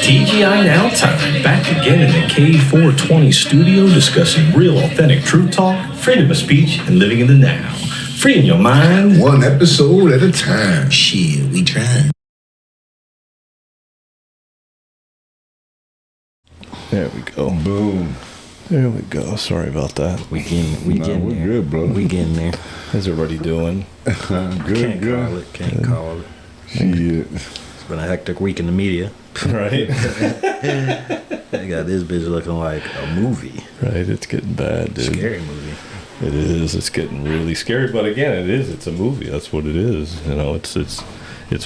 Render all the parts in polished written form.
TGI Now time, back again in the K420 studio discussing real authentic truth talk, freedom of speech, and living in the now. Freeing your mind. One episode at a time. Shit, we tried. There we go. Boom. There we go. Sorry about that. We getting We're there. good, bro. We getting there. How's everybody doing? Good, Can't good. call it. Can't call it. Shit. It's been a hectic week in the media. Right? They got this bitch looking like a movie. Right. It's getting bad, dude. Scary movie. It is. It's getting really scary. But again, it is. It's a movie. That's what it is. You know, it's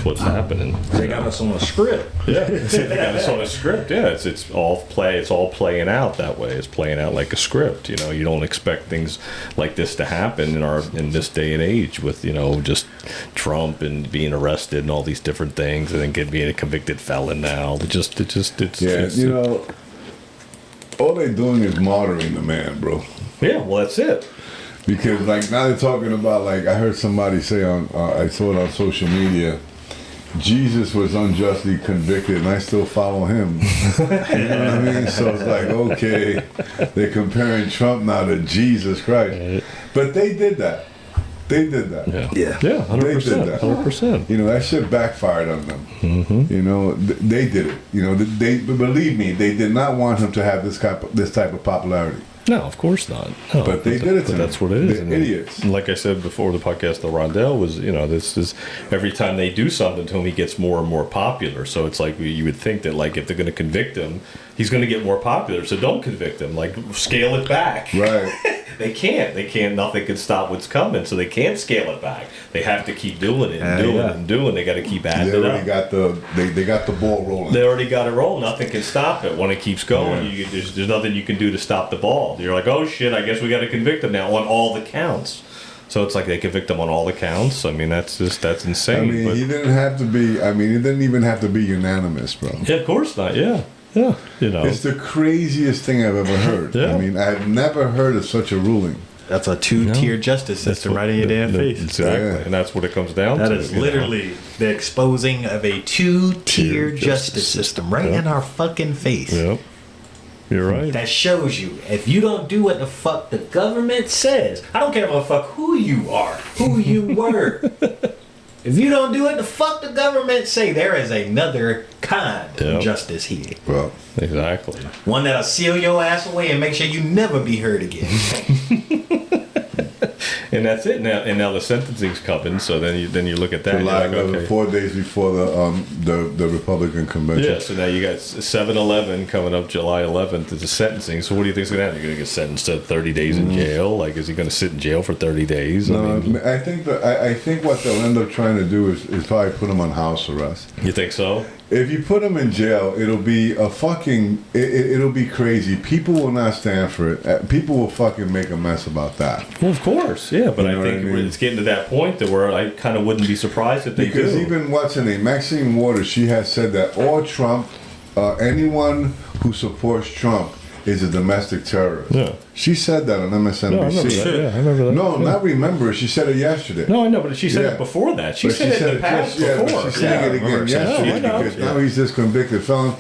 what's happening. They got us on a script. Yeah, they got us on a script. Yeah, it's all playing out that way. It's playing out like a script. You know, you don't expect things like this to happen in this day and age with, you know, just Trump and being arrested and all these different things, and then being a convicted felon now. It's you know, all they're doing is martyring the man, bro. Yeah, well, that's it. Because like now they're talking about, like, I heard somebody say on I saw it on social media, Jesus was unjustly convicted and I still follow him. You know what I mean? So it's like, okay, they're comparing Trump now to Jesus Christ. Right. But they did that. They did that. Yeah, 100%. They did that. 100%. You know, that shit backfired on them. Mm-hmm. You know, they did it. You know, they believe me, they did not want him to have this type of popularity. No, of course not. No, But they did it to but him. that's what it is. They're And idiots. Like I said before, the podcast, the Rondell was, you know, this is every time they do something to him, he gets more and more popular. So it's like you would think that, like, if they're going to convict him, he's going to get more popular. So don't convict him. Like, scale it back. Right. They can't. Nothing can stop what's coming. So they can't scale it back. They have to keep doing it and doing it and doing. They got to keep adding They it already up. they got the ball rolling. They already got it rolling. Nothing can stop it. When it keeps going, Yeah. there's nothing you can do to stop the ball. You're like, oh shit, I guess we got to convict him now on all the counts. So it's like they convict him on all the counts. I mean, that's insane. I mean, but, he didn't have to be. I mean, he didn't even have to be unanimous, bro. yeah, of course not. Yeah. You know, It's the craziest thing I've ever heard. Yeah. I mean, I've never heard of such a ruling. That's a two-tier justice system right in your damn face. Exactly, Yeah. and that's what it comes down That to. is you know. literally the exposing of a two-tier Justice justice system right Yep. in our fucking face. Yep. You're right. That shows you, if you don't do what the fuck the government says, I don't care what the fuck who you are, who you were. If you don't do what the fuck the government say, there is another kind Yep. of justice here. Well, Exactly. One that'll seal your ass away and make sure you never be heard again. And that's it. Now the sentencing's coming. So then you look at that. July and you're 11th, like, okay. 4 days before the Republican convention. Yeah, so now you got 7/11 coming up, July 11th is the sentencing. So what do you think's going to happen? You're going to get sentenced to 30 days in jail? Like, is he going to sit in jail for 30 days? No, I mean, I think what they'll end up trying to do is probably put him on house arrest. you think so? If you put him in jail, it'll be a fucking. It'll be crazy. People will not stand for it. People will fucking make a mess about that. Well, of course, yeah. But You I know think what I mean? it's getting to that point that where I kind of wouldn't be surprised if they Because do. even what's her name, Maxine Waters, she has said that all Trump, anyone who supports Trump is a domestic terrorist. Yeah. She said that on MSNBC. No, I remember that. Yeah, I remember that. No, yeah. not remember. She said it yesterday. No, I know, but she said Yeah. it before that. She But said it in the past but before. she's saying it again yesterday I know. because now he's this convicted felon.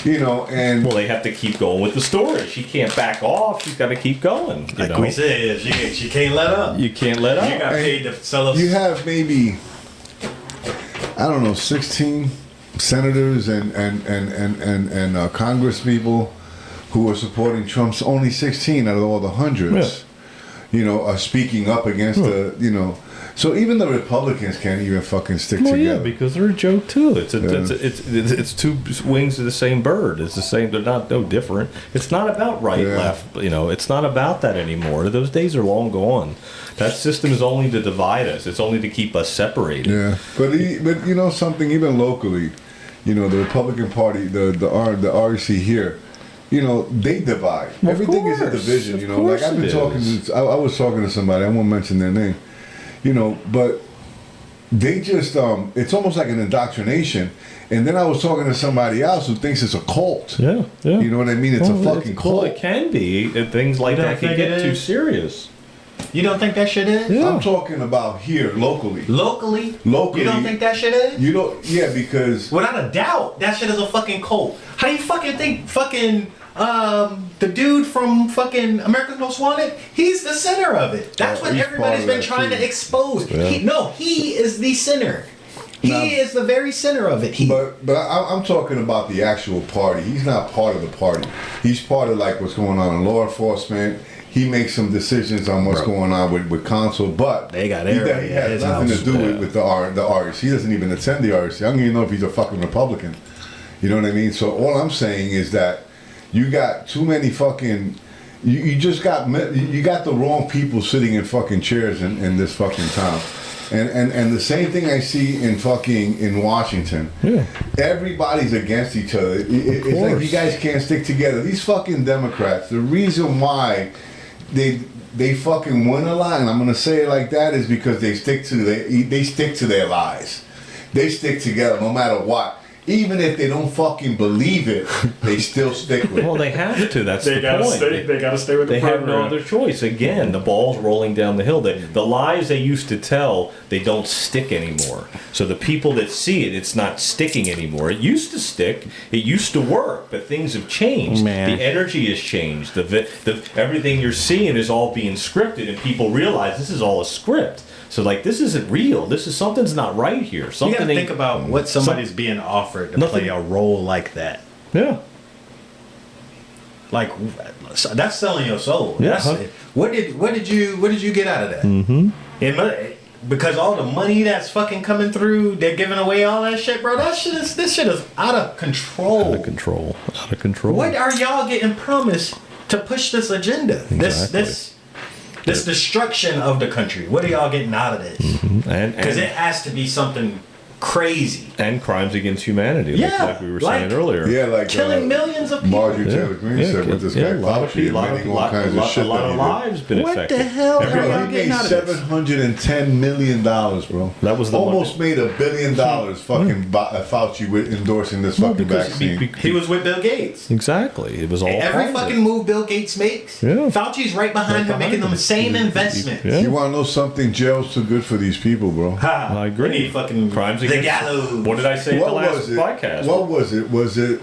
You know, and Well, they have to keep going with the story. She can't back off. She's got to keep going. You Like know? we said, she can't let up. You can't let up. You got paid to sell us. you have maybe, I don't know, 16 senators and Congress people who are supporting Trump's. Only 16 out of all the hundreds, you know, are speaking up against the, you know. So even the Republicans can't even fucking stick Well, yeah, together. because they're a joke too. It's two wings of the same bird. It's the same. They're no different. It's not about right, Yeah. left. You know, it's not about that anymore. Those days are long gone. That system is only to divide us. It's only to keep us separated. Yeah, but you know something, even locally, you know, the Republican Party, the REC here, you know, they divide. Of Everything is a course, division. of You know, like course I've been it talking is. to, I was talking to somebody. I won't mention their name. You know, but they just it's almost like an indoctrination. And then I was talking to somebody else who thinks it's a cult. Yeah, yeah. You know what I mean? It's a fucking cult. Well, it can be. Things like You don't that can think get it too is? serious. You don't think that shit is? I'm talking about here, locally. Locally? Locally. You don't think that shit is? You don't, yeah, because... Without a doubt, that shit is a fucking cult. How do you fucking think fucking the dude from fucking America's Most Wanted? He's the center of it. That's what he's everybody's part of been that trying too. to expose. Yeah. He is the center. He Now- is the very center of it. But I'm talking about the actual party. He's not part of the party. He's part of like what's going on in law enforcement. He makes some decisions on what's going on with council, but They got he everybody at has his nothing house. to do with the RC. He doesn't even attend the RC. I don't even know if he's a fucking Republican. You know what I mean? So all I'm saying is that you got too many fucking. You got the wrong people sitting in fucking chairs in this fucking town. And the same thing I see in Washington. Yeah. Everybody's against each other. It's like you guys can't stick together. These fucking Democrats, the reason why they fucking win a lot, and I'm gonna say it like that, is because they stick to their lies. They stick together no matter what. Even if they don't fucking believe it, they still stick with it. Well, they have to. That's They the gotta point. stay. They gotta stay with the They have no program. other choice. Again, the ball's rolling down the hill. The lies they used to tell, they don't stick anymore. So the people that see it, it's not sticking anymore. It used to stick. It used to work, but things have changed. Man. The energy has changed. Everything you're seeing is all being scripted, and people realize this is all a script. So like, this isn't real. This is something's not right here. You Something gotta ain't- think about what somebody's being offered to Nothing- play a role like that. Yeah. Like, so that's selling your soul. Yeah. That's it. What did you get out of that? Mm-hmm. Because all the money that's fucking coming through, they're giving away all that shit, bro. This shit is out of control. Out of control. Out of control. What are y'all getting promised to push this agenda? Exactly. This destruction of the country. What are y'all getting out of this? Because it has to be something crazy. And crimes against humanity, Yeah, like we were saying like- earlier. Yeah, like Killing millions of people. Marjorie Taylor Greene said with this guy a lot of Fauci people, admitting all kinds of shit a lot that of he did. lives been What affected. the hell are Everybody- y'all He getting made out of this? $710 million, bro. That was the almost one- made $1 billion. Fucking Fauci with endorsing this fucking vaccine. He was with Bill Gates. Exactly. It was all Every part of fucking it. move Bill Gates makes, Yeah. Fauci's right behind him, making them the same investments. Yeah. You want to know something? Jail's too good for these people, bro. Ha, I agree. We need fucking Crimes the against gallows. What did I say at the What last was it? podcast? What was it? Was it?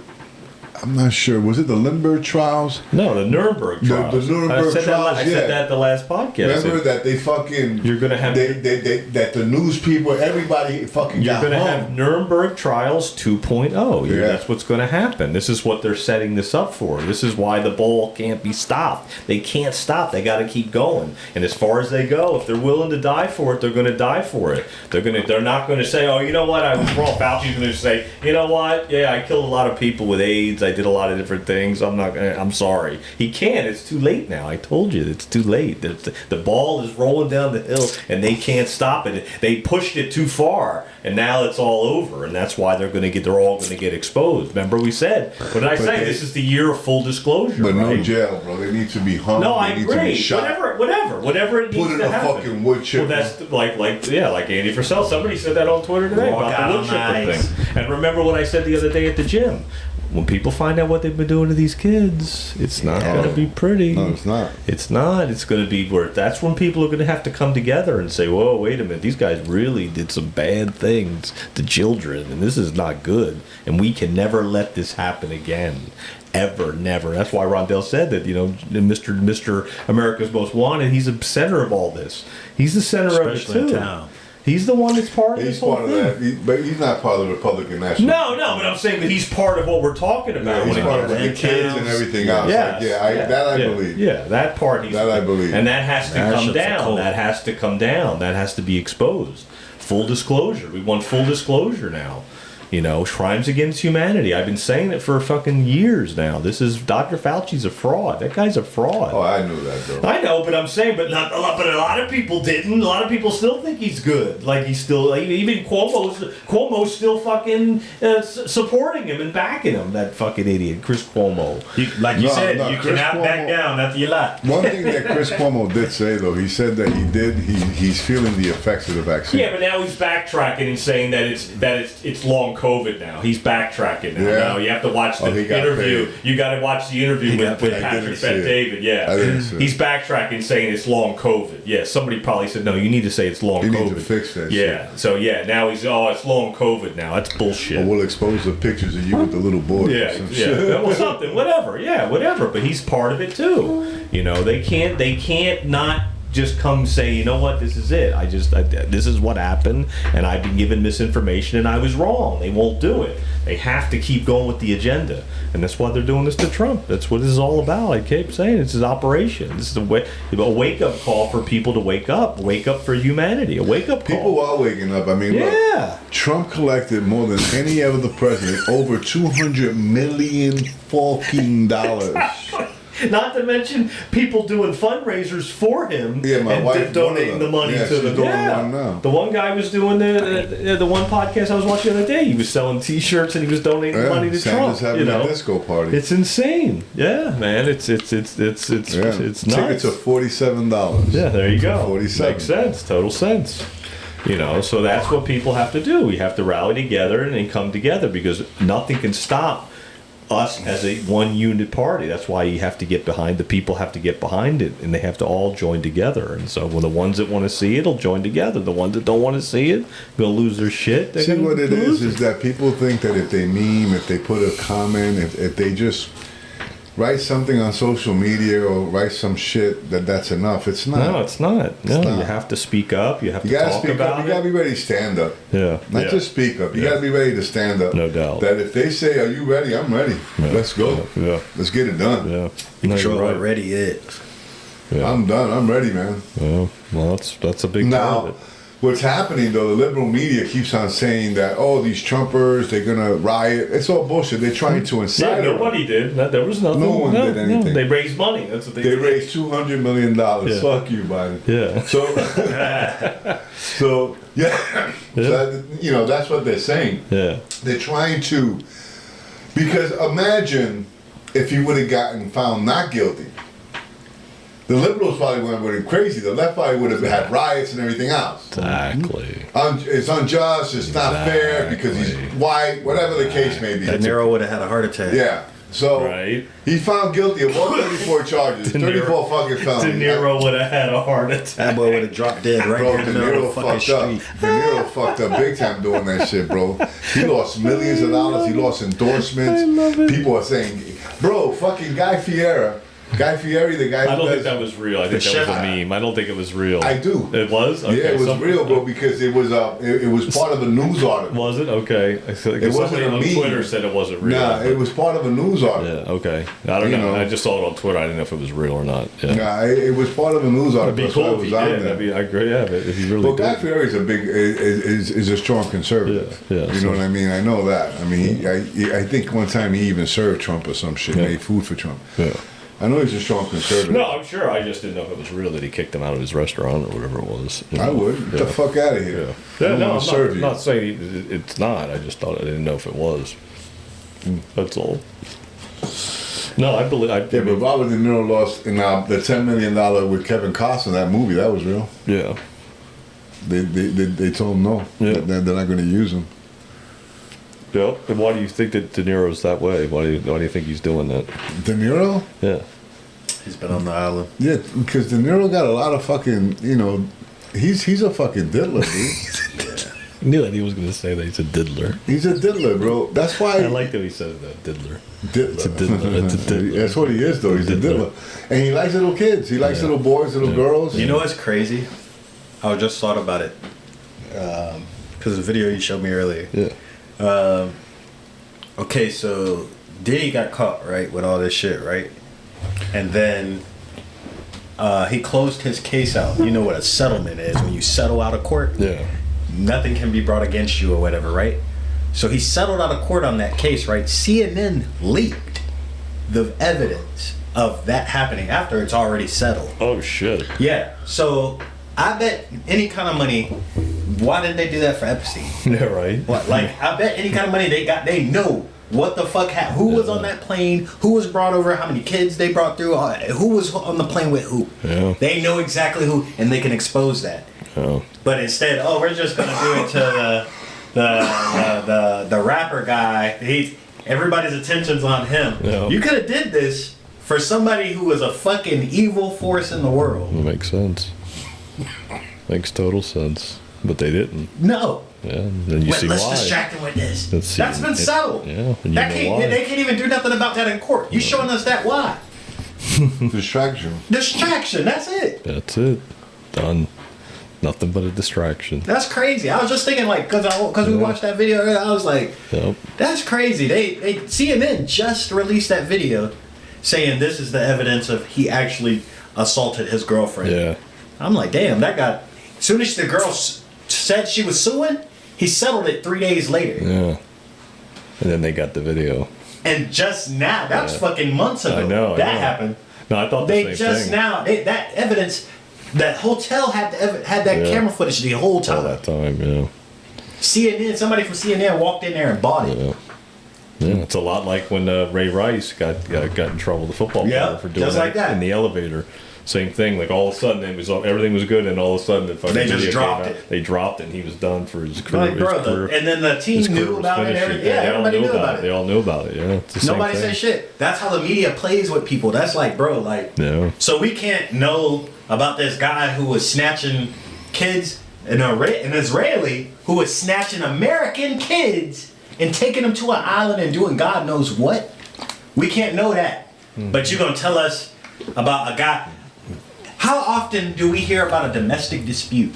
I'm not sure. Was it the Limburg trials? No, the Nuremberg The trials. Nuremberg I said trials, That, I yeah. said that at the last podcast. Remember that they fucking You're gonna have- that the news people, everybody fucking You're got going to hung. have Nuremberg Trials 2.0. Yeah. That's what's going to happen. This is what they're setting this up for. This is why the ball can't be stopped. They can't stop. They got to keep going. And as far as they go, if they're willing to die for it, they're going to die for it. They're not going to say, "Oh, you know what? I was wrong." Fauci's going to say, "You know what? Yeah, I killed a lot of people with AIDS. I did a lot of different things. I'm sorry." He can't. It's too late now. I told you, it's too late. The ball is rolling down the hill, and they can't stop it. They pushed it too far, and now it's all over. And that's why they're all going to get exposed. Remember, we said, what did I say? This is the year of full disclosure. But no right? jail, bro. They need to be hung. No, they I need to be agree. shot. Whatever it needs Put in to a happen. fucking wood chipper. Well, that's like Andy Purcell. Somebody said that on Twitter today Walk about out the on wood chipper ice. thing. And remember what I said the other day at the gym. When people find out what they've been doing to these kids, it's not going to be pretty. No, it's not. It's not. It's going to be where that's when people are going to have to come together and say, "Whoa, wait a minute! These guys really did some bad things to children, and this is not good. And we can never let this happen again, ever, never." That's why Rondell said that. Mr. America's Most Wanted. He's the center of all this. He's the center Especially of it in too. town. He's the one that's part of He's this whole part of thing. that, but he's not part of the Republican National. No, but I'm saying that he's part of what we're talking about. Yeah, he's when it part of comes the to kids and everything else. Yes. That I believe. Yeah, that part. That I believe. And that has to That come shit's a down. cult. That has to come down. That has to be exposed. Full disclosure. We want full disclosure now. Crimes against humanity. I've been saying it for fucking years now. Dr. Fauci's a fraud. That guy's a fraud. Oh, I knew that, though. I know, but I'm saying, but not a lot. But a lot of people didn't. A lot of people still think he's good. Like he's still, even Cuomo's still fucking supporting him and backing him. That fucking idiot, Chris Cuomo. You No, said, no, you Chris cannot back Cuomo- down after you lie. One thing that Chris Cuomo did say, though, he said that he's feeling the effects of the vaccine. Yeah, but now he's backtracking and saying that it's long long COVID now. He's backtracking now. Yeah. Now you have to watch the he got interview. paid. You got to watch the interview with paid. I Patrick didn't see Bet it. David. Yeah, I didn't see it. he's backtracking, saying it's long COVID. Yeah, somebody probably said no. You need to say it's long You COVID. need to fix that Yeah. shit. So yeah, now he's it's long COVID now. That's bullshit. Or we'll expose the pictures of you with the little boy. Yeah, or some yeah. shit. Well, something, whatever. Yeah, whatever. But he's part of it too. You know, they can't not just come say, you know what, this is it. This is what happened, and I've been given misinformation, and I was wrong. They won't do it. They have to keep going with the agenda, and that's why they're doing this to Trump. That's what this is all about. I keep saying it's his operation. This is a wake up call for people to wake up for humanity. A wake up call. People are waking up. I mean, Yeah. look, Trump collected more than any other president, over $200 million fucking dollars. Not to mention people doing fundraisers for him Yeah, my and wife, donating one of the them. money Yeah, to she's them. doing Yeah, one now. the one guy was doing the one podcast I was watching the other day. He was selling T-shirts and he was donating the money to Sanders Trump. having a disco party. It's insane. Yeah, man. It's Yeah. nuts. Tickets are $47. Yeah, there you go. 47. Makes sense. Total sense. You know, so that's what people have to do. We have to rally together and then come together because nothing can stop us as a one unit party. That's why you have to get behind, the people have to get behind it, and they have to all join together. And so when the ones that want to see it will join together, the ones that don't want to see it will lose their shit. They're See, gonna what it lose is that people think that if they meme, if they put a comment, if they just write something on social media or write some shit, that's enough. It's not. No, it's not. No, not. you have to speak up. You have You to gotta talk speak about up. You it. gotta be ready to stand up. Yeah. Not yeah. just speak up. You Yeah. gotta be ready to stand up. No doubt. That if they say, "Are you ready?" I'm ready. Yeah. Let's go. Yeah. Let's get it done. Yeah. You No, control you're what right. ready is. Yeah. I'm done. I'm ready, man. Yeah. Well, that's a big part Now, of it. what's happening though, the liberal media keeps on saying that, oh, these Trumpers, they're gonna riot. It's all bullshit. They're trying to Yeah, incite. nobody did. There was nothing. No one did anything. They raised money. That's what they They did. raised $200 million. Yeah. Fuck you, Biden. Yeah. So, so yeah. So that, you know, that's what they're saying. Yeah. They're trying to, because imagine if he would have gotten found not guilty. The liberals probably would have crazy. The left probably would have had riots and everything else. Exactly. It's unjust. It's not fair because he's white. Whatever the case may be. De Niro would have had a heart attack. Yeah. So Right. he's found guilty of all 34 charges, De Niro- 34 fucking De felonies. Niro would have had a heart attack. That boy would have dropped dead right Bro, there in De the middle Niro of the fucking fucked up. street. De Niro fucked up big time doing that shit, bro. He lost millions of dollars. He lost endorsements. I love it. People are saying, bro, fucking Guy Fieri, the guy I who don't does, think that was real. I think the that was a chef. meme. I don't think it was real. I do. It was? Okay, yeah, it was some- real, bro, because it was part of a news article. Was it? Okay. I feel like It wasn't somebody a on meme. Twitter said it wasn't real. Nah, it was part of a news article. Yeah, okay. I don't You know. know. I just saw it on Twitter. I didn't know if it was real or not. Yeah. Nah, it was part of a news article. It'd be That's why cool it if was he on did. there. I agree. Yeah, if he really Well, Guy did. Fieri is a strong conservative. Yeah, yeah, You so- know what I mean? I know that. I mean, I think one time he even served Trump or some shit, Yeah. made food for Trump. Yeah. I know he's a strong conservative. No, I'm sure. I just didn't know if it was real that he kicked him out of his restaurant or whatever it was. You I know? would. Get the fuck out of here. Yeah. I Yeah, don't no, wanna I'm serve not, you. not saying it's not. I just thought I didn't know if it was. That's all. No, I believe. Yeah, but Robert De Niro lost in the $10 million with Kevin Costner, that movie, that was real. Yeah. They told him no. Yeah. They're not going to use him. Yeah. And why do you think that De Niro's that way? Why do you think he's doing that? De Niro? Yeah. He's been on the island. Yeah, because De Niro got a lot of fucking, he's a fucking diddler, dude. I knew that he was going to say that he's a diddler. He's a diddler, bro. That's why. I like that he said that, diddler. Diddler. It's a diddler. It's a diddler. That's what he is, though. He's a diddler. And he likes little kids. He likes little boys, little girls. You know what's crazy? I just thought about it. Because the video you showed me earlier. Yeah. Okay, so Diddy got caught, right, with all this shit, right? And then he closed his case out. You know what a settlement is. When you settle out of court, Yeah. nothing can be brought against you or whatever, right? So he settled out of court on that case, right? CNN leaked the evidence of that happening after it's already settled. Oh, shit. Yeah. So I bet any kind of money. Why didn't they do that for Epstein? Yeah, right. What? Like I bet any kind of money they know what the fuck happened. Who was on that plane? Who was brought over? How many kids they brought through? Who was on the plane with who? Yeah. They know exactly who, and they can expose that. Oh. But instead, we're just gonna do it to the rapper guy. Everybody's attention's on him. Yeah. You could have did this for somebody who was a fucking evil force in the world. It makes sense. Makes total sense. But they didn't. No. Yeah. And then you see let's why. distract him with this. Let's see. That's been settled. Yeah. And That they can't even do nothing about that in court. You showing us that why? Distraction. Distraction. That's it. That's it. Done. Nothing but a distraction. That's crazy. I was just thinking, like, because we watched that video, I was like, Yep. that's crazy. They CNN just released that video saying this is the evidence of he actually assaulted his girlfriend. Yeah. I'm like, damn, that got. As soon as the girl said she was suing, he settled it 3 days later. Yeah. And then they got the video. And just now, that was fucking months ago. I know. That happened. No, I thought the They same just thing. now, that evidence, that hotel had that Yeah. camera footage the whole All time. that time, yeah. CNN, somebody from CNN walked in there and bought it. Yeah. Yeah, it's a lot like when Ray Rice got in trouble, the football Yeah, player, for doing just like that. in the elevator. Same thing. Like all of a sudden, everything was good, and all of a sudden, the fucking They just video dropped came out. it. They dropped it, and he was done for his career. Like, bro, his career, and then the team his career knew was about it. finishing. Yeah, They all everybody knew knew about They it. all knew about it. Yeah, it's the Nobody same said thing. shit. That's how the media plays with people. That's like, bro, like. Yeah. So we can't know about this guy who was snatching kids, an Israeli who was snatching American kids and taking them to an island and doing God knows what. We can't know that. But you're gonna tell us about a guy. How often do we hear about a domestic dispute?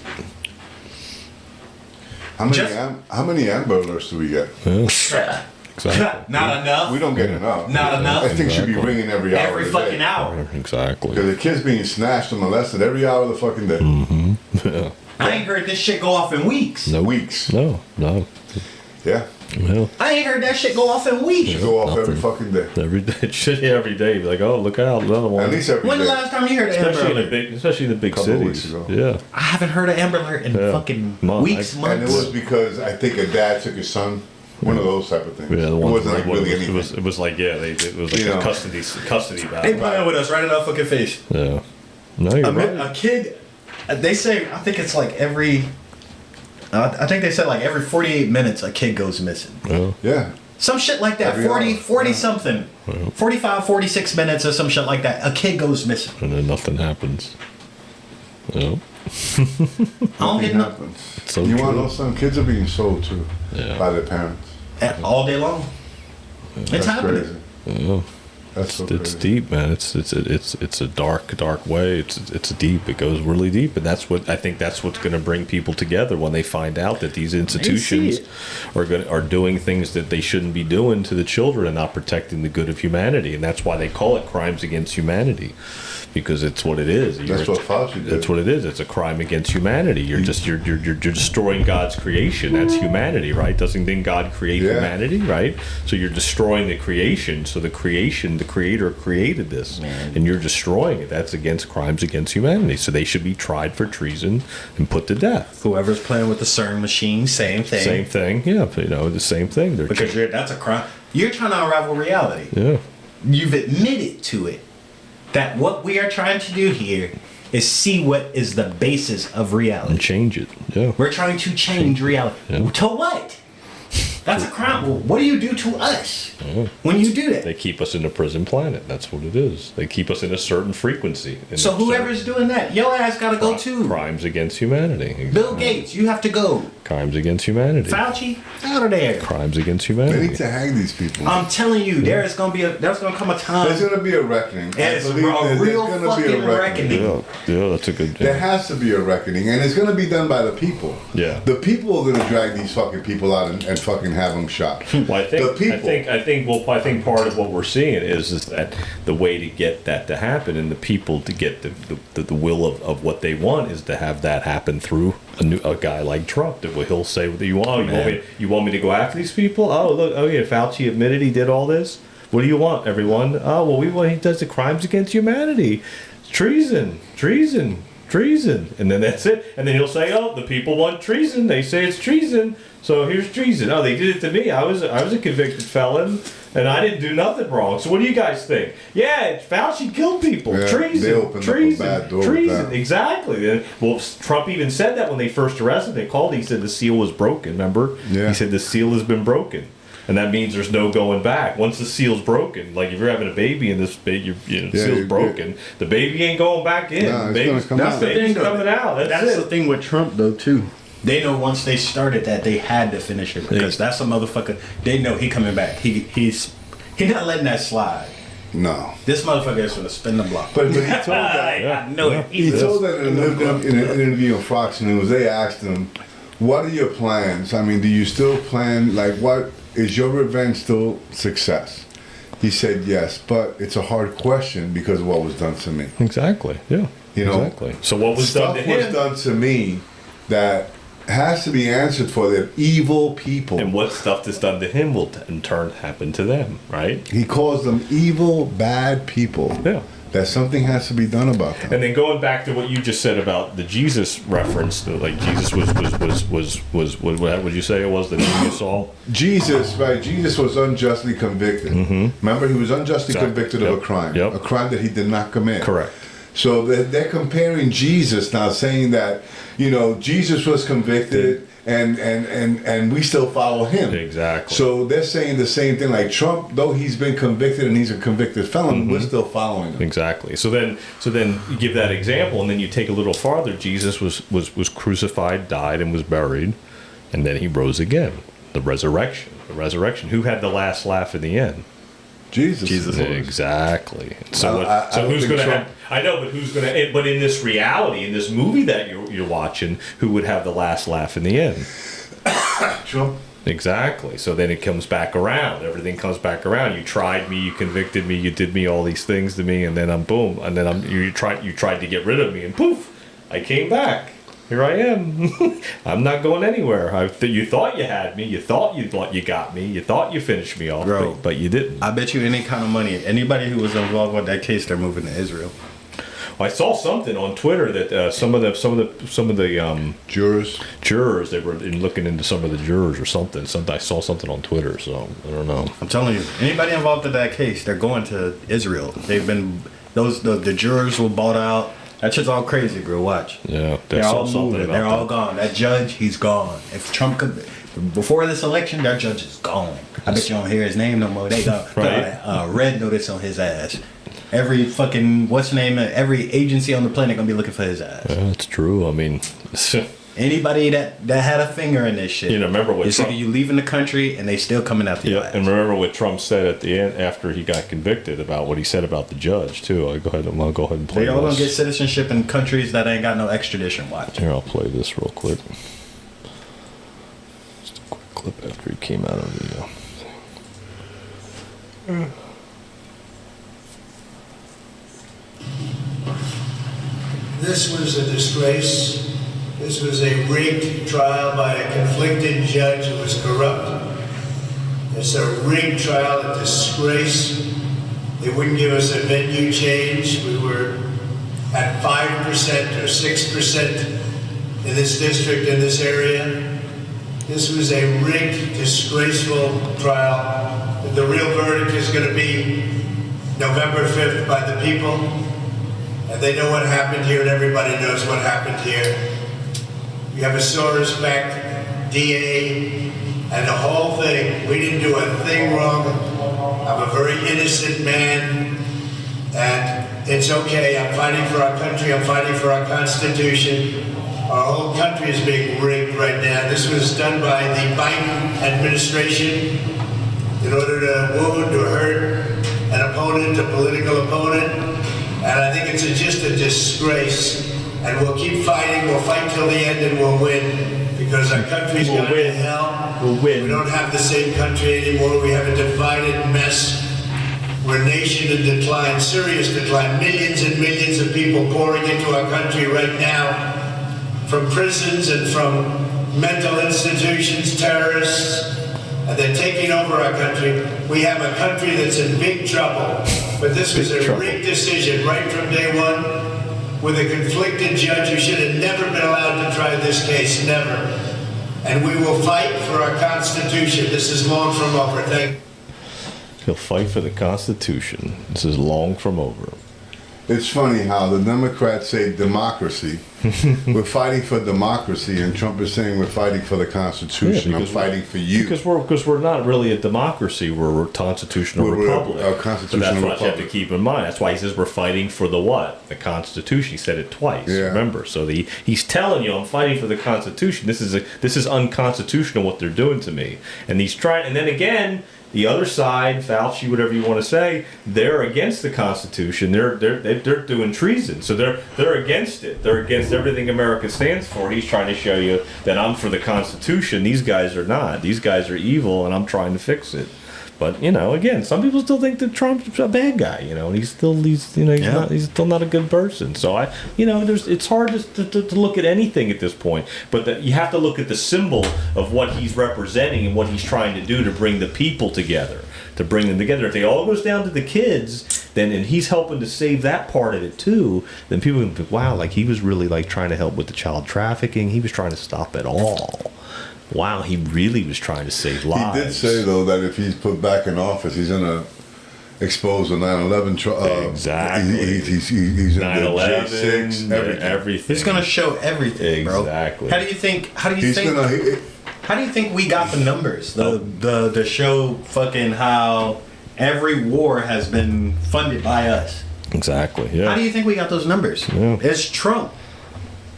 How many Amber Alerts do we get? Exactly. Not enough. We don't get enough. Not enough. I think should be Exactly. ringing every hour. Every of the fucking day. hour. Exactly. Because the kids being snatched and molested every hour of the fucking day. Yeah. I ain't heard this shit go off in weeks. No. Weeks. No. Yeah. Well, I ain't heard that shit go off in weeks. Should go off every Nothing. fucking day. every day. It should every day. Be like, oh, look out, another one. At least every When the day. last time you heard of Amber especially in Alert? the big Couple of cities. weeks ago. Yeah. I haven't heard of Amber Alert in Yeah. fucking Month. weeks, And it months. was because I think a dad took his son. One of those type of things. Yeah, the it one wasn't like really it anything. was like it was like You a know. custody battle. They playing with us right in our fucking face. Yeah. No, you're right. A kid, they say, I think it's like I think they said like every 48 minutes a kid goes missing. Yeah. Yeah. Some shit like that. Every 40 hour. something. 45, 46 minutes or some shit like that. A kid goes missing. And then nothing happens. Yeah. I don't get Nothing no, happens. So you want to true. know something? Kids are being sold too Yeah. by their parents. all day long. It's That's happening. crazy. Yeah. That's so It's crazy. deep, man. It's a dark way. It's deep. It goes really deep, and that's what I think. That's what's going to bring people together when they find out that these institutions are doing things that they shouldn't be doing to the children and not protecting the good of humanity. And that's why they call it crimes against humanity, because it's what it is. That's what FAUCI did. That's what it is. It's a crime against humanity. You're destroying God's creation. That's humanity, right? Doesn't then God create Yeah. humanity, right? So you're destroying the creation. So the creator created this, and you're destroying it. That's against crimes against humanity. So they should be tried for treason and put to death. Whoever's playing with the CERN machine, same thing. Same thing, yeah. The same thing. They're Because that's a crime. You're trying to unravel reality. yeah, You've admitted to it. That what we are trying to do here is see what is the basis of and reality. change it. Yeah, We're trying to change reality. Yeah. To what? That's a crime. Well, what do you do to us when you do they that? keep us in a prison planet. That's what it is. They keep us in a certain frequency. in So a whoever's doing that, your ass gotta go too. crimes against humanity. Bill Gates, you have to go. Crimes against humanity. Fauci, out of there. Crimes against They humanity. need to hang these people. I'm telling you, there's gonna come a There's time. going to be a reckoning. I It's a believe there's real gonna be a fucking reckoning. Yeah, that's a good. There has to be a reckoning, and it's going to be done by the people. Yeah. The people are going to drag these fucking people out and fucking have them shot. Well, I think, the people. I think part of what we're seeing is that the way to get that to happen and the people to get the will of what they want is to have that happen through a guy like Trump. That he'll say, you want me to go after these people? Oh, look, yeah, Fauci admitted he did all this. What do you want, everyone? Oh, well, he does the crimes against humanity. Treason. treason. And then that's it. And then he'll say, oh, the people want treason. They say it's treason. So here's treason. Oh, they did it to me. I was a convicted felon, and I didn't do nothing wrong. So what do you guys think? Yeah, Fauci killed people. Yeah, Treason. they opened Treason. up a bad door with Treason. that. Exactly. Well, Trump even said that when they first arrested him. They called. He said the seal was broken. Remember? Yeah. He said the seal has been broken. And that means there's no going back. Once the seal's broken, like if you're having a baby and this baby, the seal's broken, the baby ain't going back in. Nah, it's Baby's, gonna come That's out. the thing, though. coming out. That's it. the thing with Trump, though, too. They know once they started that they had to finish it because that's a motherfucker. They know he coming back. He's not letting that slide. No. This motherfucker is gonna spin the block. But he told that. I know it. He told that in an interview on Fox News. They asked him, "What are your plans? I mean, do you still plan? Like, what is your revenge still success?" He said, "Yes, but it's a hard question because of what was done to me. Exactly. Yeah. You know, exactly. So what was done stuff to him? was done to me that has to be answered for. They're evil people." And what stuff that's done to him will in turn happen to them, right? He calls them evil, bad people. Yeah. That something has to be done about them. And then going back to what you just said about the Jesus reference, like Jesus was what would you say it was the name you saw? Jesus, right? Jesus was unjustly convicted. Remember, he was unjustly Exactly. convicted of a crime, Yep. a crime that he did not commit. Correct. So they're comparing Jesus now, saying that Jesus was convicted and we still follow him. Exactly. So they're saying the same thing. Like Trump, though he's been convicted and he's a convicted felon, we're still following him. Exactly. So then you give that example, and then you take a little farther. Jesus was crucified, died, and was buried, and then he rose again. The resurrection. The resurrection. Who had the last laugh in the end? Jesus. Exactly. So I don't who's think going to Trump- have? I know, but who's going to? But in this reality, in this movie that you're watching, who would have the last laugh in the end? Trump. Exactly. So then it comes back around. Everything comes back around. You tried me. You convicted me. You did me all these things to me, and then I'm boom. And then you tried to get rid of me, and poof, I came back. Here I am. I'm not going anywhere. You thought you had me. You thought you got me. You thought you finished me off, Bro. but you didn't. I bet you any kind of money, anybody who was involved with that case, they're moving to Israel. I saw something on Twitter that some of the Jurors. they were looking into some of the jurors or something. I saw something on Twitter, so I don't know. I'm telling you, anybody involved in that case, they're going to Israel. They've been the jurors were bought out. That shit's all crazy, bro. Watch. Yeah, They're saw all something moving. about They're all that. gone. That judge, he's gone. If Trump could, before this election, that judge is gone. I bet you don't hear his name no more. They got a red notice on his ass. Every fucking every agency on the planet gonna be looking for his ass. Yeah, that's true. I mean, Anybody that had a finger in this shit. remember what it's Trump, like you leaving the country and they still coming after your ass. and remember what Trump said at the end after he got convicted about what he said about the judge too. I'll go ahead and play They all this. gonna get citizenship in countries that ain't got no extradition. Watch. Here, I'll play this real quick. Just a quick clip after he came out of the. This was a disgrace. This was a rigged trial by a conflicted judge who was corrupt. It's a rigged trial, a disgrace. They wouldn't give us a venue change. We were at 5% or 6% in this district, in this area. This was a rigged, disgraceful trial. The real verdict is going to be November 5th by the people. And they know what happened here, and everybody knows what happened here. We have a Soros-backed DA, and the whole thing, we didn't do a thing wrong. I'm a very innocent man, and it's okay. I'm fighting for our country. I'm fighting for our Constitution. Our whole country is being rigged right now. This was done by the Biden administration in order to wound or hurt an opponent, a political opponent. And I think it's just a disgrace. And we'll keep fighting. We'll fight till the end and we'll win. Because our country's We'll gone win. to hell. We'll win. We don't have the same country anymore. We have a divided mess. We're a nation in decline, serious decline. Millions and millions of people pouring into our country right now from prisons and from mental institutions, terrorists. And they're taking over our country. We have a country that's in big trouble. But this was a rigged decision right from day one. with a conflicted judge who should have never been allowed to try this case, never. And we will fight for our Constitution. This is long from over. Thank you. He'll fight for the Constitution. This is long from over. It's funny how the Democrats say democracy. We're fighting for democracy, and Trump is saying we're fighting for the Constitution. I'm fighting for you. Because we're not really a democracy. We're a constitutional republic. A constitutional so that's what republic. you have to keep in mind. That's why he says we're fighting for the what? The Constitution. He said it twice. Yeah. Remember? So he's telling you, I'm fighting for the Constitution. This is unconstitutional what they're doing to me. And he's trying. And then again, the other side, Fauci, whatever you want to say, they're against the Constitution. They're doing treason. So they're against it. They're against everything America stands for. He's trying to show you that I'm for the Constitution. These guys are not. These guys are evil, and I'm trying to fix it. But again, some people still think that Trump's a bad guy. And he's still not a good person. So it's hard to look at anything at this point. But you have to look at the symbol of what he's representing and what he's trying to do to bring the people together, to bring them together. If it all goes down to the kids, then and he's helping to save that part of it too, then people can think, wow, like he was really like trying to help with the child trafficking. He was trying to stop it all. Wow, he really was trying to save lives. He did say, though, that if he's put back in office, he's going to expose the 9/11 trial. Exactly. He's in the 9/11, J6, everything. He's gonna show everything, bro. Exactly. How do you think we got the numbers? The show fucking how every war has been funded by us. Exactly. Yeah. How do you think we got those numbers? Yeah. It's Trump.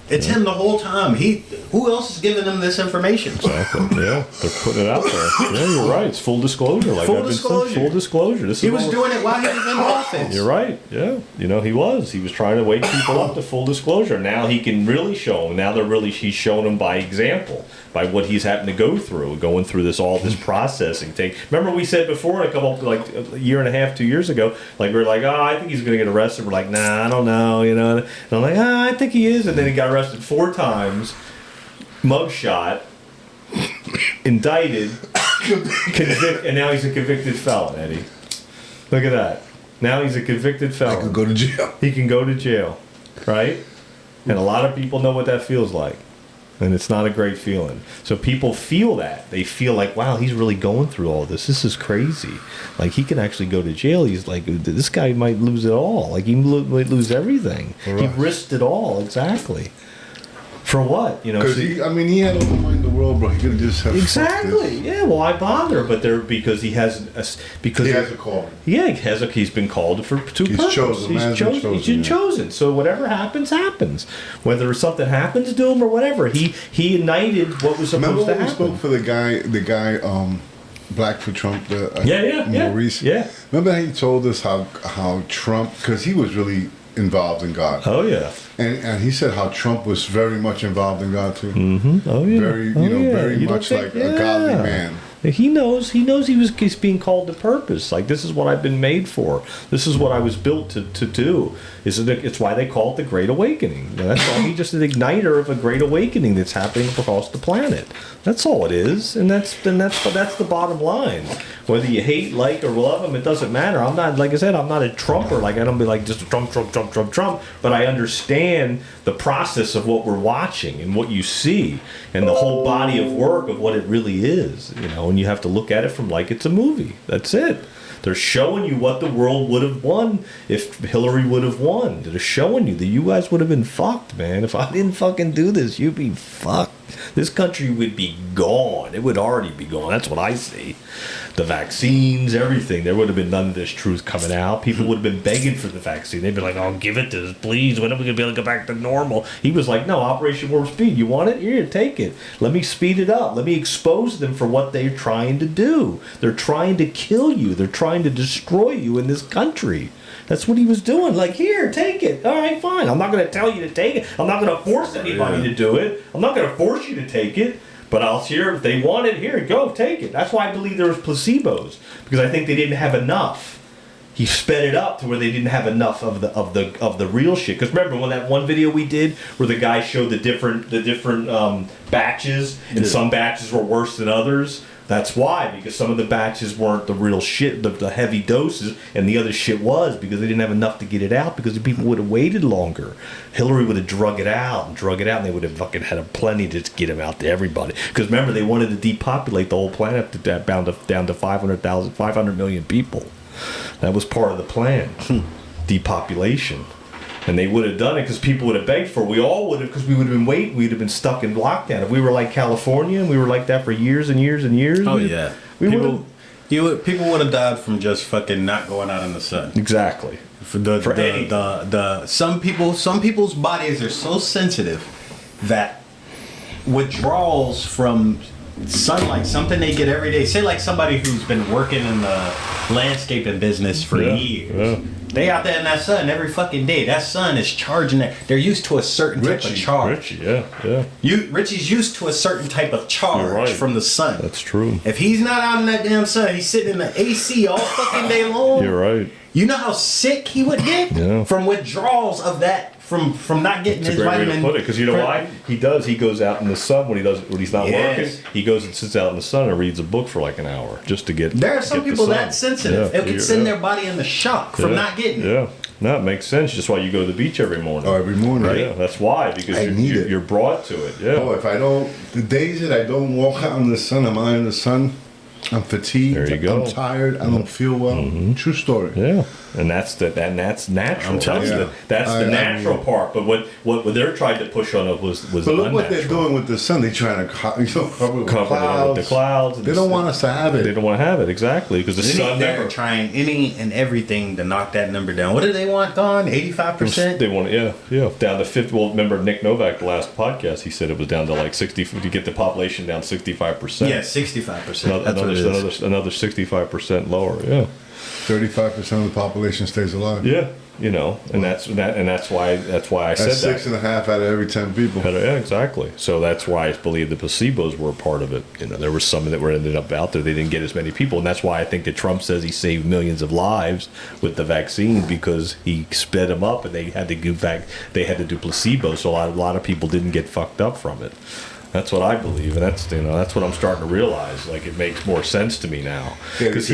It's him the whole time. Who else is giving them this information? Exactly. Yeah, they're putting it out there. Yeah, you're right. It's full disclosure. Like Full disclosure. Full disclosure. He was doing it while he was in office. You're right. Yeah. He was. He was trying to wake people up to full disclosure. Now he can really show them. Now he's showing them by example, by what he's having to go through, going through this processing. Remember we said before, a year and a half, 2 years ago, like we were like, oh, I think he's going to get arrested. We're like, nah, I don't know, And I'm like, I think he is. And then he got arrested 4 times, mugshot, indicted, convicted, and now he's a convicted felon, Eddie. Look at that. Now he's a convicted felon. I could go to jail. He can go to jail, right? And a lot of people know what that feels like. And it's not a great feeling. So people feel that. They feel like, wow, he's really going through all this. This is crazy. Like, he can actually go to jail. He's like, this guy might lose it all. Like, he might lose everything. Right. He risked it all. Exactly. For what? Because he had all the money in the world, bro. He could have just had exactly. Yeah. Why bother? But because he has he has a call. Yeah, he's been called for two purposes. Chosen. He's been chosen. So whatever happens, happens. Whether something happens to him or whatever, he ignited what was supposed to happen. Remember when we spoke for the guy, Black for Trump. Maurice. Yeah. Remember how he told us how Trump, because he was really involved in God. Oh yeah. And he said how Trump was very much involved in God too. Mm-hmm. Oh yeah. Very much like a godly man. He knows he's being called to purpose. Like, this is what I've been made for. This is what I was built to do. It's why they call it the Great Awakening. That's all. He's just an igniter of a great awakening that's happening across the planet. That's all it is, and that's the bottom line. Whether you hate, like, or love him, it doesn't matter. I'm not, like I said, I'm not a Trumper. Like, I don't be like just Trump. But I understand the process of what we're watching and what you see, and the whole body of work of what it really is. And you have to look at it from like it's a movie. That's it. They're showing you what the world would have won if Hillary would have won. They're showing you that you guys would have been fucked, man. If I didn't fucking do this, you'd be fucked. This country would be gone. It would already be gone. That's what I see. The vaccines, everything. There would have been none of this truth coming out. People would have been begging for the vaccine. They'd be like, oh, give it to us, please. When are we going to be able to go back to normal? He was like, no, Operation Warp Speed. You want it? Here, take it. Let me speed it up. Let me expose them for what they're trying to do. They're trying to kill you. They're trying to destroy you in this country. That's what he was doing. Like, here, take it. All right, fine. I'm not going to tell you to take it. I'm not going to force anybody to do it. I'm not going to force you to take it. But I'll hear if they want it, here, go, take it. That's why I believe there was placebos. Because I think they didn't have enough. he sped it up to where they didn't have enough of the real shit. Because remember when that one video we did where the guy showed the different batches, and some batches were worse than others. That's why, because some of the batches weren't the real shit, the heavy doses, and the other shit was, because they didn't have enough to get it out, because the people would have waited longer. Hillary would have drug it out, and they would have fucking had plenty to get them out to everybody. Because remember, they wanted to depopulate the whole planet down to 500 million people. That was part of the plan, depopulation. And they would have done it because people would have begged for it. We all would have, because we would have been waiting. We'd have been stuck in lockdown. If we were like California and we were like that for years and years and years. Oh yeah, people would have died from just fucking not going out in the sun. Exactly. Some people's bodies are so sensitive that withdrawals from sunlight, something they get every day. Say like somebody who's been working in the landscaping business for years. Yeah. They out there in that sun every fucking day. That sun is charging it. They're used to a certain type of charge. Richie's used to a certain type of charge from the sun. That's true. If he's not out in that damn sun, he's sitting in the AC all fucking day long. You're right. You know how sick he would get from withdrawals of that, from not getting his vitamin. That's a great way to put it, because you know why? He goes out in the sun when he's not working. He goes and sits out in the sun and reads a book for like an hour just to get. There are some people that sensitive. It could send their body in the shock from not getting it. Yeah, no, it makes sense. Just why you go to the beach every morning. Oh, every morning, right? Yeah, that's why, because you're brought to it. Yeah. Oh, if I don't, the days that I don't walk out in the sun, I'm out in the sun, I'm fatigued. There you go. I'm tired. I don't feel well. Mm-hmm. True story. Yeah, and that's natural. That's the natural part. But what they're trying to push on it was. But look what they're doing with the sun. They're trying to cover it with the clouds. They don't want us to have it. They don't want to have it, exactly, because the sun. They're trying any and everything to knock that number down. What do they want gone? 85%. They want down to 50. Well, remember Nick Novak, the last podcast, he said it was down to like 60 to get the population down 65%. Yeah, 65%. Another 65% lower. Yeah. 35% of the population stays alive. Yeah, and that's why I said that's 6.5 out of every 10 people. Yeah, exactly. So that's why I believe the placebos were a part of it. There were some that were ended up out there. They didn't get as many people, and that's why I think that Trump says he saved millions of lives with the vaccine, because he sped them up and they had to do placebo. So a lot of people didn't get fucked up from it. That's what I believe, and that's what I'm starting to realize. Like, it makes more sense to me now. Because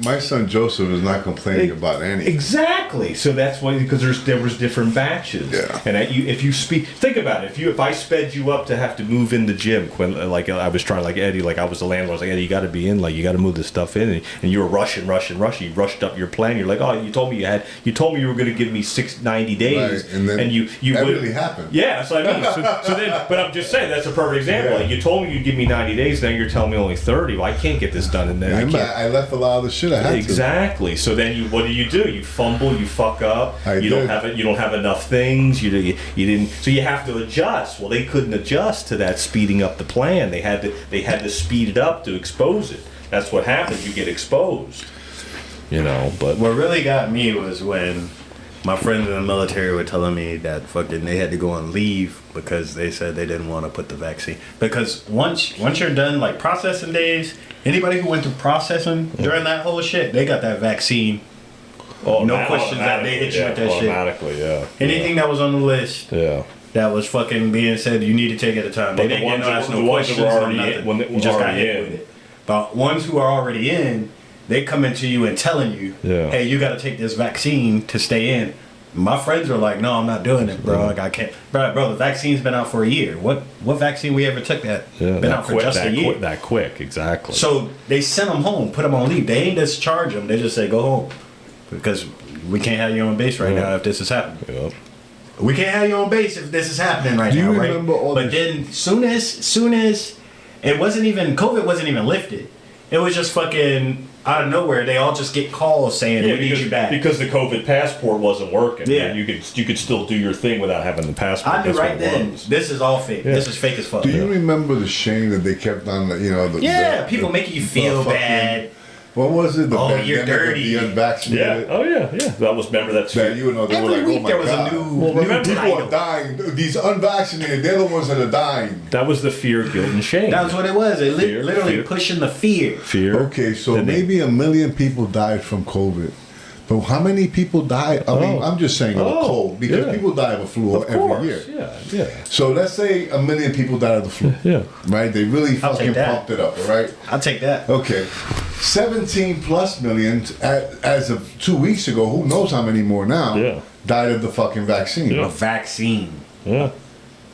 my son Joseph is not complaining about anything. Exactly. So that's why, because there was different batches. Yeah. And if you think about it, if I sped you up to have to move in the gym, like I was trying, like Eddie, like I was the landlord, I was like, Eddie, you got to be in, like you got to move this stuff in, and you were rushing. You rushed up your plan. You're like, oh, you told me you were going to give me 90 days, right. And you that really happened. Yeah, that's what I mean. So then, but I'm just saying that's a perfect example. Yeah. Like, you told me you'd give me 90 days, now you're telling me only 30. Well, I can't get this done in there. I left a lot of the shit I had exactly. So then what do? You fumble, you fuck up. You don't have enough things. You didn't. So you have to adjust. Well, they couldn't adjust to that speeding up the plan. They had to speed it up to expose it. That's what happens. You get exposed. But what really got me was when my friends in the military were telling me that fucking they had to go on leave because they said they didn't want to put the vaccine. Because once you're done, like, processing days, anybody who went through processing during that whole shit, they got that vaccine. No questions that they hit you with that shit. Automatically, yeah. Anything that was on the list. Yeah. That was fucking being said, you need to take it at a time. They didn't ask no questions or nothing. You just got hit with it. But ones who are already in, they come into you and telling you, hey, you got to take this vaccine to stay in. My friends are like, no, I'm not doing it, bro. Like, I can't. Bro, the vaccine's been out for a year. What vaccine we ever took that been out for just a year? That quick, exactly. So they sent them home, put them on leave. They ain't discharge them. They just say, go home. Because we can't have you on base right now if this is happening. Yep. We can't have you on base if this is happening right now, right? But then soon as it wasn't even, COVID wasn't even lifted. It was just fucking out of nowhere. They all just get calls saying, we need you back. Because the COVID passport wasn't working. Yeah. You could still do your thing without having the passport. I knew right then, this is all fake. Yeah. This is fake as fuck. Do you remember the shame that they kept on, people making you feel bad. What was it? You're dirty. The unvaccinated. Yeah. Oh yeah. That was, remember that. They were like, oh my God. People are dying. These unvaccinated, they're the ones that are dying. That was the fear, guilt, and shame. That was what it was. It literally pushing the fear. Okay, so maybe 1 million people died from COVID. But how many people die? I mean, I'm just saying of a cold because people die of a flu every year. Yeah. So let's say 1 million people died of the flu. Yeah. Right? They really I'll fucking take that. pumped it up, right? I'll take that. Okay. 17 plus million as of 2 weeks ago, who knows how many more now, Yeah. died of the fucking vaccine. Yeah. A vaccine. Yeah.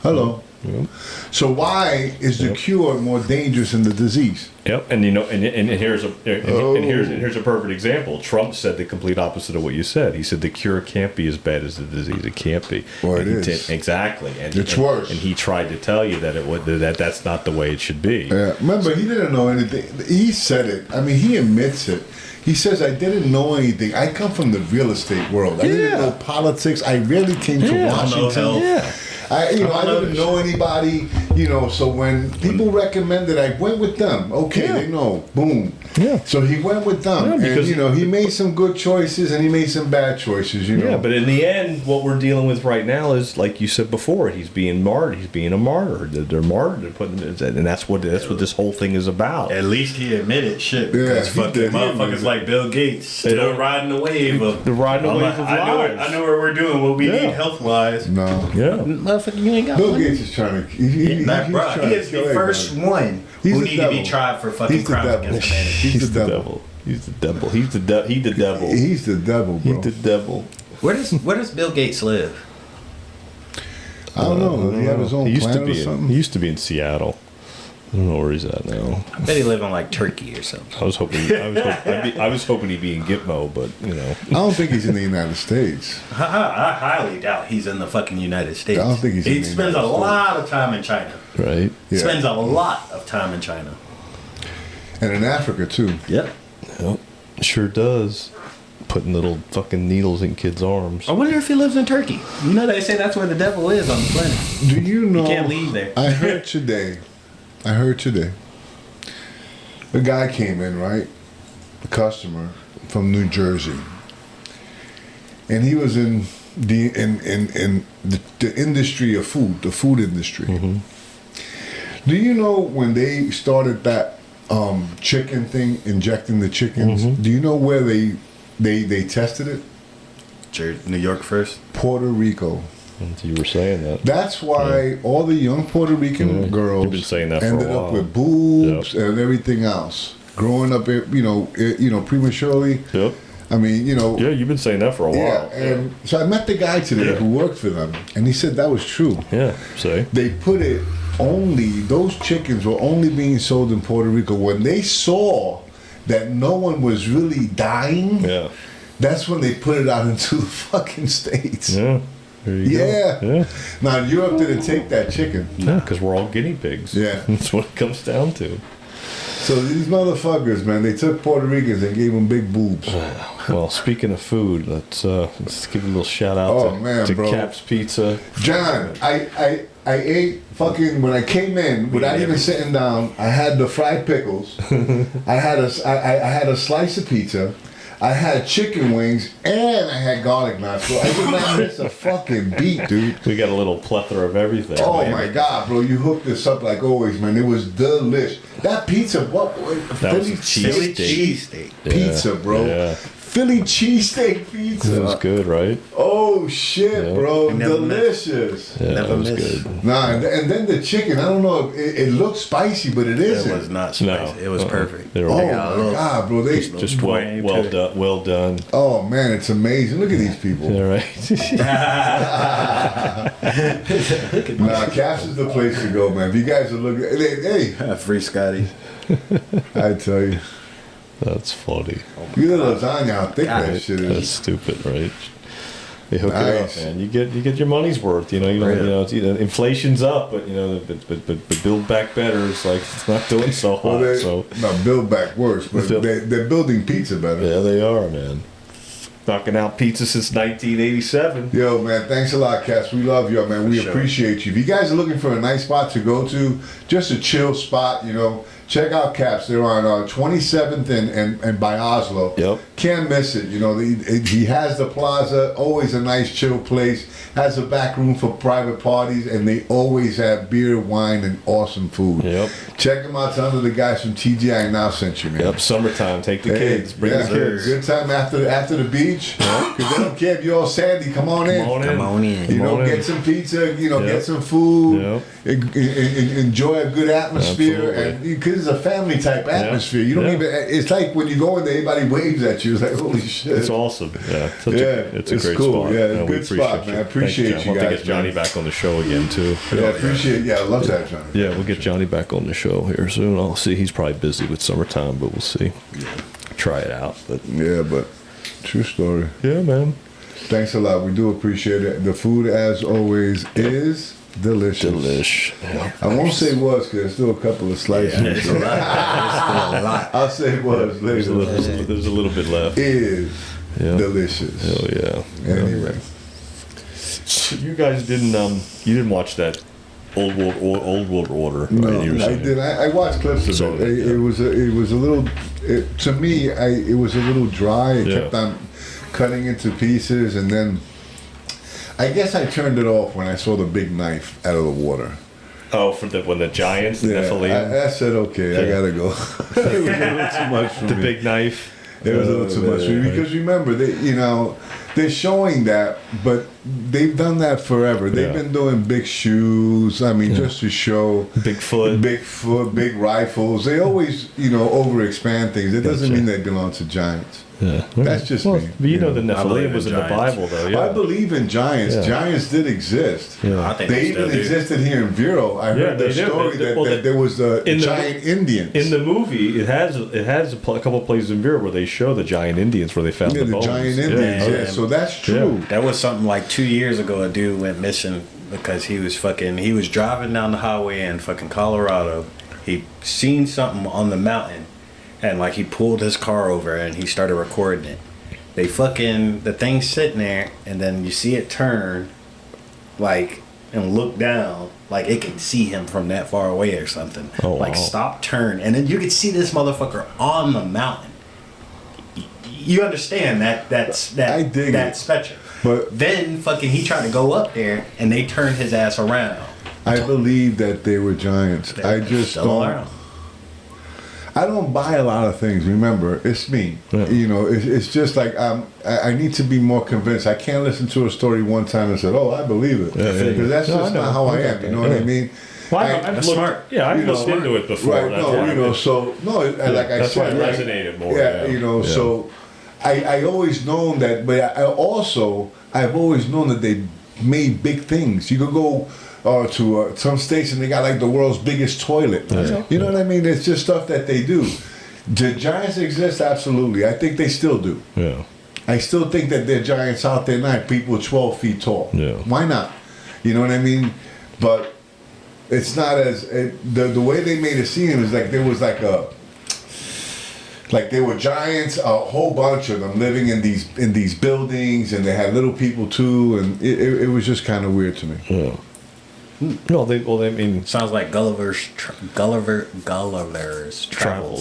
Hello. Yep. So why is the cure more dangerous than the disease? Yep, and here's a perfect example. Trump said the complete opposite of what you said. He said the cure can't be as bad as the disease. It can't be. Well, it And he is. exactly, and It's worse. And he tried to tell you that that's not the way it should be. Yeah. Remember, he didn't know anything. He said it. I mean, he admits it. He says, I didn't know anything. I come from the real estate world. I didn't know politics. I really came to Washington. Yeah. I didn't know anybody, so when people recommended, I went with them. Okay, they know. Boom. Yeah. So he went with them. Yeah, because- and, he made some good choices and he made some bad choices, Yeah, but in the end, what we're dealing with right now is, like you said before, he's being martyred. He's being a martyr. They're martyred. They're putting, and that's what this whole thing is about. At least he admitted shit. Yeah, Because he fucking did. He motherfuckers admitted like Bill Gates still don't- riding the wave of. They're riding the wave of I know lies. I know what we're doing. What we Yeah. need health wise. No. Yeah. Motherfucker, you ain't got Bill money. Gates is trying to. He's Bruh, trying he to is kill the first everybody. one He's who the need to be devil. tried for fucking He's the crimes devil. against humanity. He's the devil. He's the devil. He's the devil. He's the devil. He's the devil, bro. He's the devil. Where does Bill Gates live? I don't know. Does he have his own He used to planet or be. He something? used to be in Seattle. I don't know where he's at now. I bet he live in like Turkey or something. I was hoping. I was hoping he'd be in Gitmo, but I don't think he's in the United States. I highly doubt he's in the fucking United States. I don't think he's in He the spends United a States. lot of time in China. right. Yeah. Spends a lot of time in China. And in Africa, too. Yep. Yep. Sure does. Putting little fucking needles in kids' arms. I wonder if he lives in Turkey. You know, they say that's where the devil is on the planet. Do you know? can't leave there. I heard today. A guy came in, right? A customer from New Jersey, and he was in the industry of food, the food industry. Mm-hmm. Do you know when they started that chicken thing, injecting the chickens? Mm-hmm. Do you know where they tested it? New York first. Puerto Rico. You were saying that. That's why all the young Puerto Rican girls You've been saying that for a ended while. up with boobs and everything else. Growing up, prematurely. Yep. I mean, Yeah, you've been saying that for a while. Yeah, and so I met the guy today who worked for them, and he said that was true. Yeah. Say. They put it those chickens were only being sold in Puerto Rico when they saw that no one was really dying. Yeah. That's when they put it out into the fucking States. Yeah. There you Yeah. go. Yeah. Now Europe didn't take that chicken. Yeah, because we're all guinea pigs. Yeah. That's what it comes down to. So these motherfuckers, man, they took Puerto Ricans and gave them big boobs. Well, speaking of food, let's give a little shout out to bro. Cap's Pizza. John, I ate fucking when I came in without even sitting down. I had the fried pickles. I had a slice of pizza. I had chicken wings and I had garlic knots. So I did not miss a fucking beat, dude. We got a little plethora of everything. Oh my God, bro! You hooked this up like always, man. It was delish. That pizza, what? That was a Philly cheesesteak. cheesesteak. Pizza, bro. Yeah. Philly cheesesteak pizza. It was good, right? Oh shit, Yeah. bro! Never missed. Delicious. Yeah, Never it was miss. good. Nah, and then the chicken. I don't know. It looked spicy, but it It isn't. was not No. spicy. It was perfect. They were Oh They my got a little- God, bro! They. just Boy, well put it- done. Well done. Oh man, it's amazing. Look at these people. All right. Nah, Caps is the place to go, man. If you guys are looking, hey, Free Scotty. I tell you, That's funny. you know lasagna, how thick that shit That's is. stupid, right? They hook it Nice. up, man. You get your money's worth. You know, it's, inflation's up, but but Build Back Better is like it's not doing so hot. Well, they So not build back worse, but Build- they're building pizza better. yeah, they are, man. Knocking out pizza since 1987. Yo, man, thanks a lot, Cass. We love you, man. We sure. appreciate you. If you guys are looking for a nice spot to go to, just a chill spot, check out Caps. They're on 27th and by Oslo. Yep. Can't miss it. You know, he has the plaza, always a nice chill place. Has a back room for private parties, and they always have beer, wine, and awesome food. Yep. Check them out. Tell them the guys from TGI Now sent you, man. Yep, summertime. Take the kids. Bring the kids. Good time after the beach. Because they don't care if you're all sandy. Come on in. Come on in. You know, get some pizza. You know, get some food. Enjoy a good atmosphere, and because it's a family type atmosphere. You don't even. It's like when you go in there, everybody waves at you. It's like holy shit. It's awesome. Yeah, it's a great cool. spot. Yeah, good spot, man. I appreciate you We'll guys. get Johnny back on the show again too. Yeah, I appreciate. Yeah, I love that, Johnny. Yeah, we'll get Johnny back on the show here soon. I'll see. He's probably busy with summertime, but we'll see. Try it out. But True story. yeah, man. Thanks a lot. We do appreciate it. The food, as always, is delicious. Delish. Yeah. I won't say was because there's still a couple of slices. There's still a lot. I'll say was There's later. a little bit left. Is delicious. Hell yeah. Anyway, You guys didn't watch that Old World Order? no, You were I saying. did. I watched clips of So, it. It was a little. To me, it was a little dry. It kept on cutting into pieces, and then I guess I turned it off when I saw the big knife out of the water. Oh, when the giants, the Nephilim, I said, okay, I gotta go. It was a little too much for the me. big knife. It was a little too much for me because remember, they're showing that, but they've done that forever. They've been doing big shoes. I mean, just to show Bigfoot, big rifles. They always, overexpand things. It doesn't mean they belong to giants. Yeah, That's just me. But you know the I believe Nephilim was in in the giants. Bible, though. Yeah. I believe in giants. Yeah. Giants did exist. Yeah. I think They still even do. existed here in Vero. I heard they the do. story Well, that there was the in the- giant Indians. In the movie, it has a couple of places in Vera where they show the giant Indians where they found Yeah, the the bones. giant Indians. Yeah, so that's true. That was something like 2 years ago. A dude went missing because he was driving down the highway in fucking Colorado. He seen something on the mountain, and like he pulled his car over and he started recording it. The thing's sitting there, and then you see it turn, and look down, like it can see him from that far away or something. Oh, wow. Stop, turn, and then you can see this motherfucker on the mountain. You understand that's I dig that it. spectrum. But Then he tried to go up there, and they turned his ass around. I believe that they were giants. I just Still don't. around. I don't buy a lot of things. Remember, it's me. Yeah. It's just like I need to be more convinced. I can't listen to a story one time and say, "Oh, I believe it," because that's No, I just know. not how I I am. got You that. know what I Yeah. mean? Well, I- I've That's looked, smart. Yeah, I've you know, looked into it before. Right? That's No, why. like I That's why said, it right? resonated more. Yeah, Yeah. so I always known that, but I've always known that they made big things. You could go to some states and they got like the world's biggest toilet. Yeah. You know what I mean? It's just stuff that they do. Do giants exist? Absolutely. I think they still do. Yeah. I still think that there are giants out there now, people 12 feet tall. Yeah. Why not? You know what I mean? But it's not the way they made it seem is like there was like there were giants, a whole bunch of them living in these buildings, and they had little people too, and it was just kind of weird to me. Yeah. No, I mean, Sounds like Gulliver's Travels.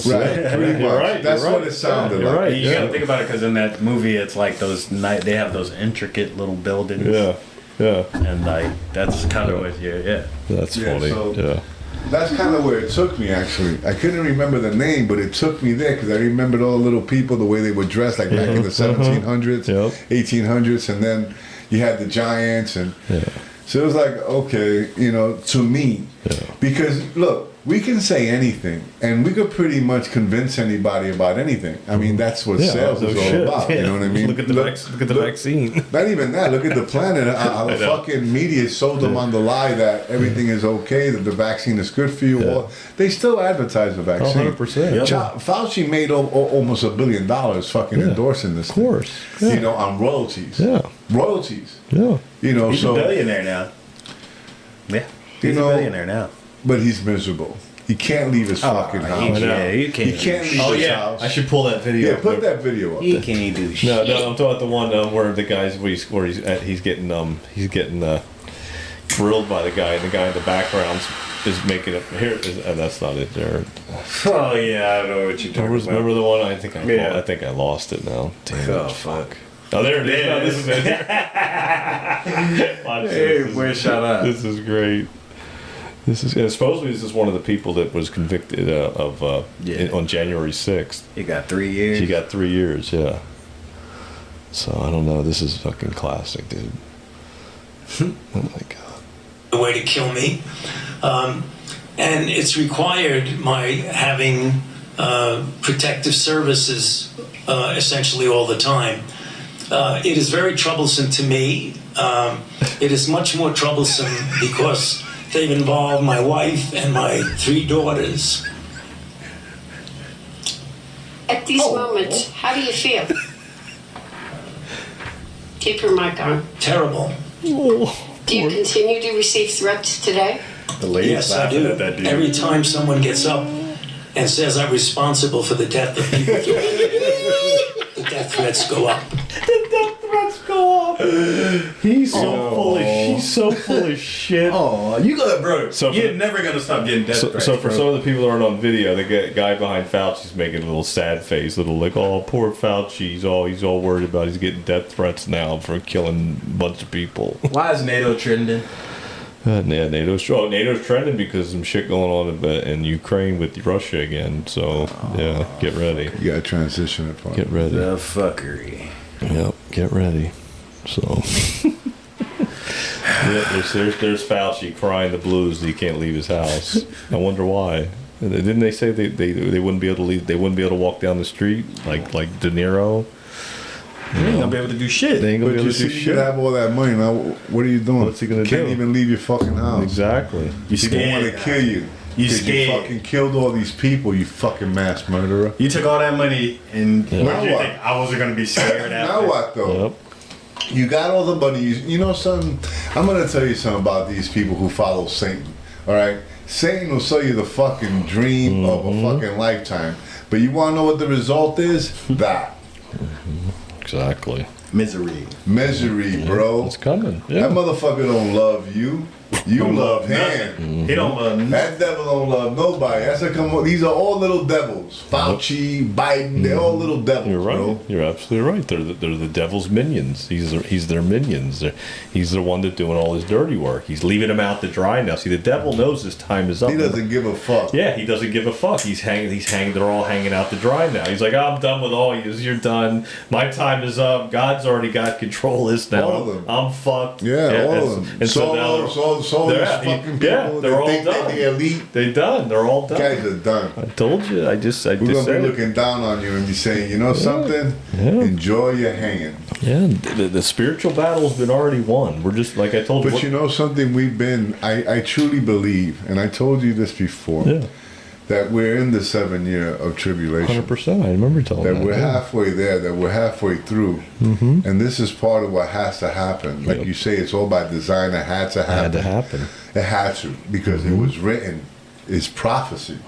Right, pretty much. You're right, That's you're what right. it sounded Yeah, you're like. right. You gotta think about it because in that movie, it's like they have those intricate little buildings. yeah. And that's kind of what That's Yeah, funny. so- Yeah. That's kind of where it took me, actually. I couldn't remember the name, but it took me there because I remembered all the little people, the way they were dressed, like back in the 1700s, Yep. 1800s, and then you had the giants, and so it was like, okay, to me, because look, we can say anything, and we could pretty much convince anybody about anything. I mean, that's what sales is all about. You know what I mean? Look at the vaccine. Not even that. Look at the planet. How the fucking media sold them on the lie that everything is okay, that the vaccine is good for you. Or they still advertise the vaccine. 100%. Fauci made almost $1 billion fucking endorsing this. Of course. Thing, on royalties. Yeah. Royalties. Yeah. He's so a billionaire now. Yeah, he's a billionaire now. but he's miserable. He can't leave his fucking house. Yeah, you can't. He can't leave his house. I should pull that video. Yeah, put that video up. He can't do shit. No, I'm talking about the one where the guys where he's getting thrilled by the guy, and the guy in the background is making it. Here, that's not it there. Oh yeah, I know what you're talking about. Remember the one? I think I, Yeah. I think I lost it now. Damn Oh it. fuck. Oh, there it is. Yeah, No, this is it. Watch Hey, this. where's shout out? This is great. This is, and supposedly this is one of the people that was convicted on January 6th. You got 3 years. She got 3 years, yeah. So I don't know. This is fucking classic, dude. Oh my god. A way to kill me, and it's required my having protective services essentially all the time. It is very troublesome to me. It is much more troublesome because they've involved my wife and my 3 daughters. At these moments, how do you feel? Keep your mic on. Terrible. Do you continue to receive threats today? The lady's Yes, I laughing do. at that dude. Every time someone gets up and says I'm responsible for the death of people, the death threats go up. He's so full of. He's so full of shit. Oh, you got bro. So You're for- never gonna stop getting death threats. So for bro. some of the people that aren't on video, the guy behind Fauci's making a little sad face, little like, oh, poor Fauci. He's all worried about. He's getting death threats now for killing a bunch of people. Why is NATO trending? Yeah, NATO's trending because some shit going on in Ukraine with Russia again. So yeah, get ready. You gotta transition it. Get ready. The fuckery. Yep, get ready. So yeah, there's Fauci crying the blues that he can't leave his house. I wonder why. Didn't they say they wouldn't be able to leave? They wouldn't be able to walk down the street like De Niro. You ain't gonna be able to do shit. They ain't gonna But be you able to do see, you shit. could have all that money now. What are you doing? What's he gonna Can't do? even leave your fucking house. Exactly. You People want scared. to kill you. You 'Cause scared. You fucking killed all these people. You fucking mass murderer. You took all that money and Yeah. what did you Now what? think? I wasn't gonna be scared after. Now what though? Yep. You got all the money. You know something? I'm gonna tell you something about these people who follow Satan. All right, Satan will sell you the fucking dream of a fucking lifetime, but you want to know what the result is? That Exactly. Misery. misery, bro. It's coming. That Yeah. motherfucker don't love you. You Don't love love him. nothing. He don't love nothing. That devil don't love nobody. That's a come. These are all little devils. Fauci, Biden, they're all little devils, You're right. bro. You're absolutely right. They're the devil's minions. He's their minions. He's the one that's doing all his dirty work. He's leaving them out to dry now. See, the devil knows his time is up. He doesn't give a fuck. Yeah, he doesn't give a fuck. He's hanging. They're all hanging out to dry now. He's like, I'm done with all you. You're done. My time is up. God's already got control of this now. All of them. I'm fucked. Yeah, all and, of them. And so now Soros, fucking people they're that all think done. that they're elite. They're done. They're all done. Guys are done. I told you. I just We're gonna be said it. looking down on you and be saying, you know something? Yeah. Enjoy your hanging. Yeah, the spiritual battle's been already won. We're just like I told you. But you know something? I truly believe, and I told you this before, Yeah, that we're in the 7 year of tribulation. 100%. I remember telling That that. we're yeah. halfway there, that we're halfway through. And this is part of what has to happen. Like Yep. you say, it's all by design. It had to happen. Had to happen. It had to, because it was written. It's prophecy.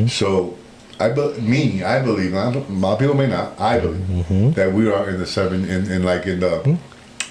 So, I believe, a lot of people may not, I believe, that we are in the in the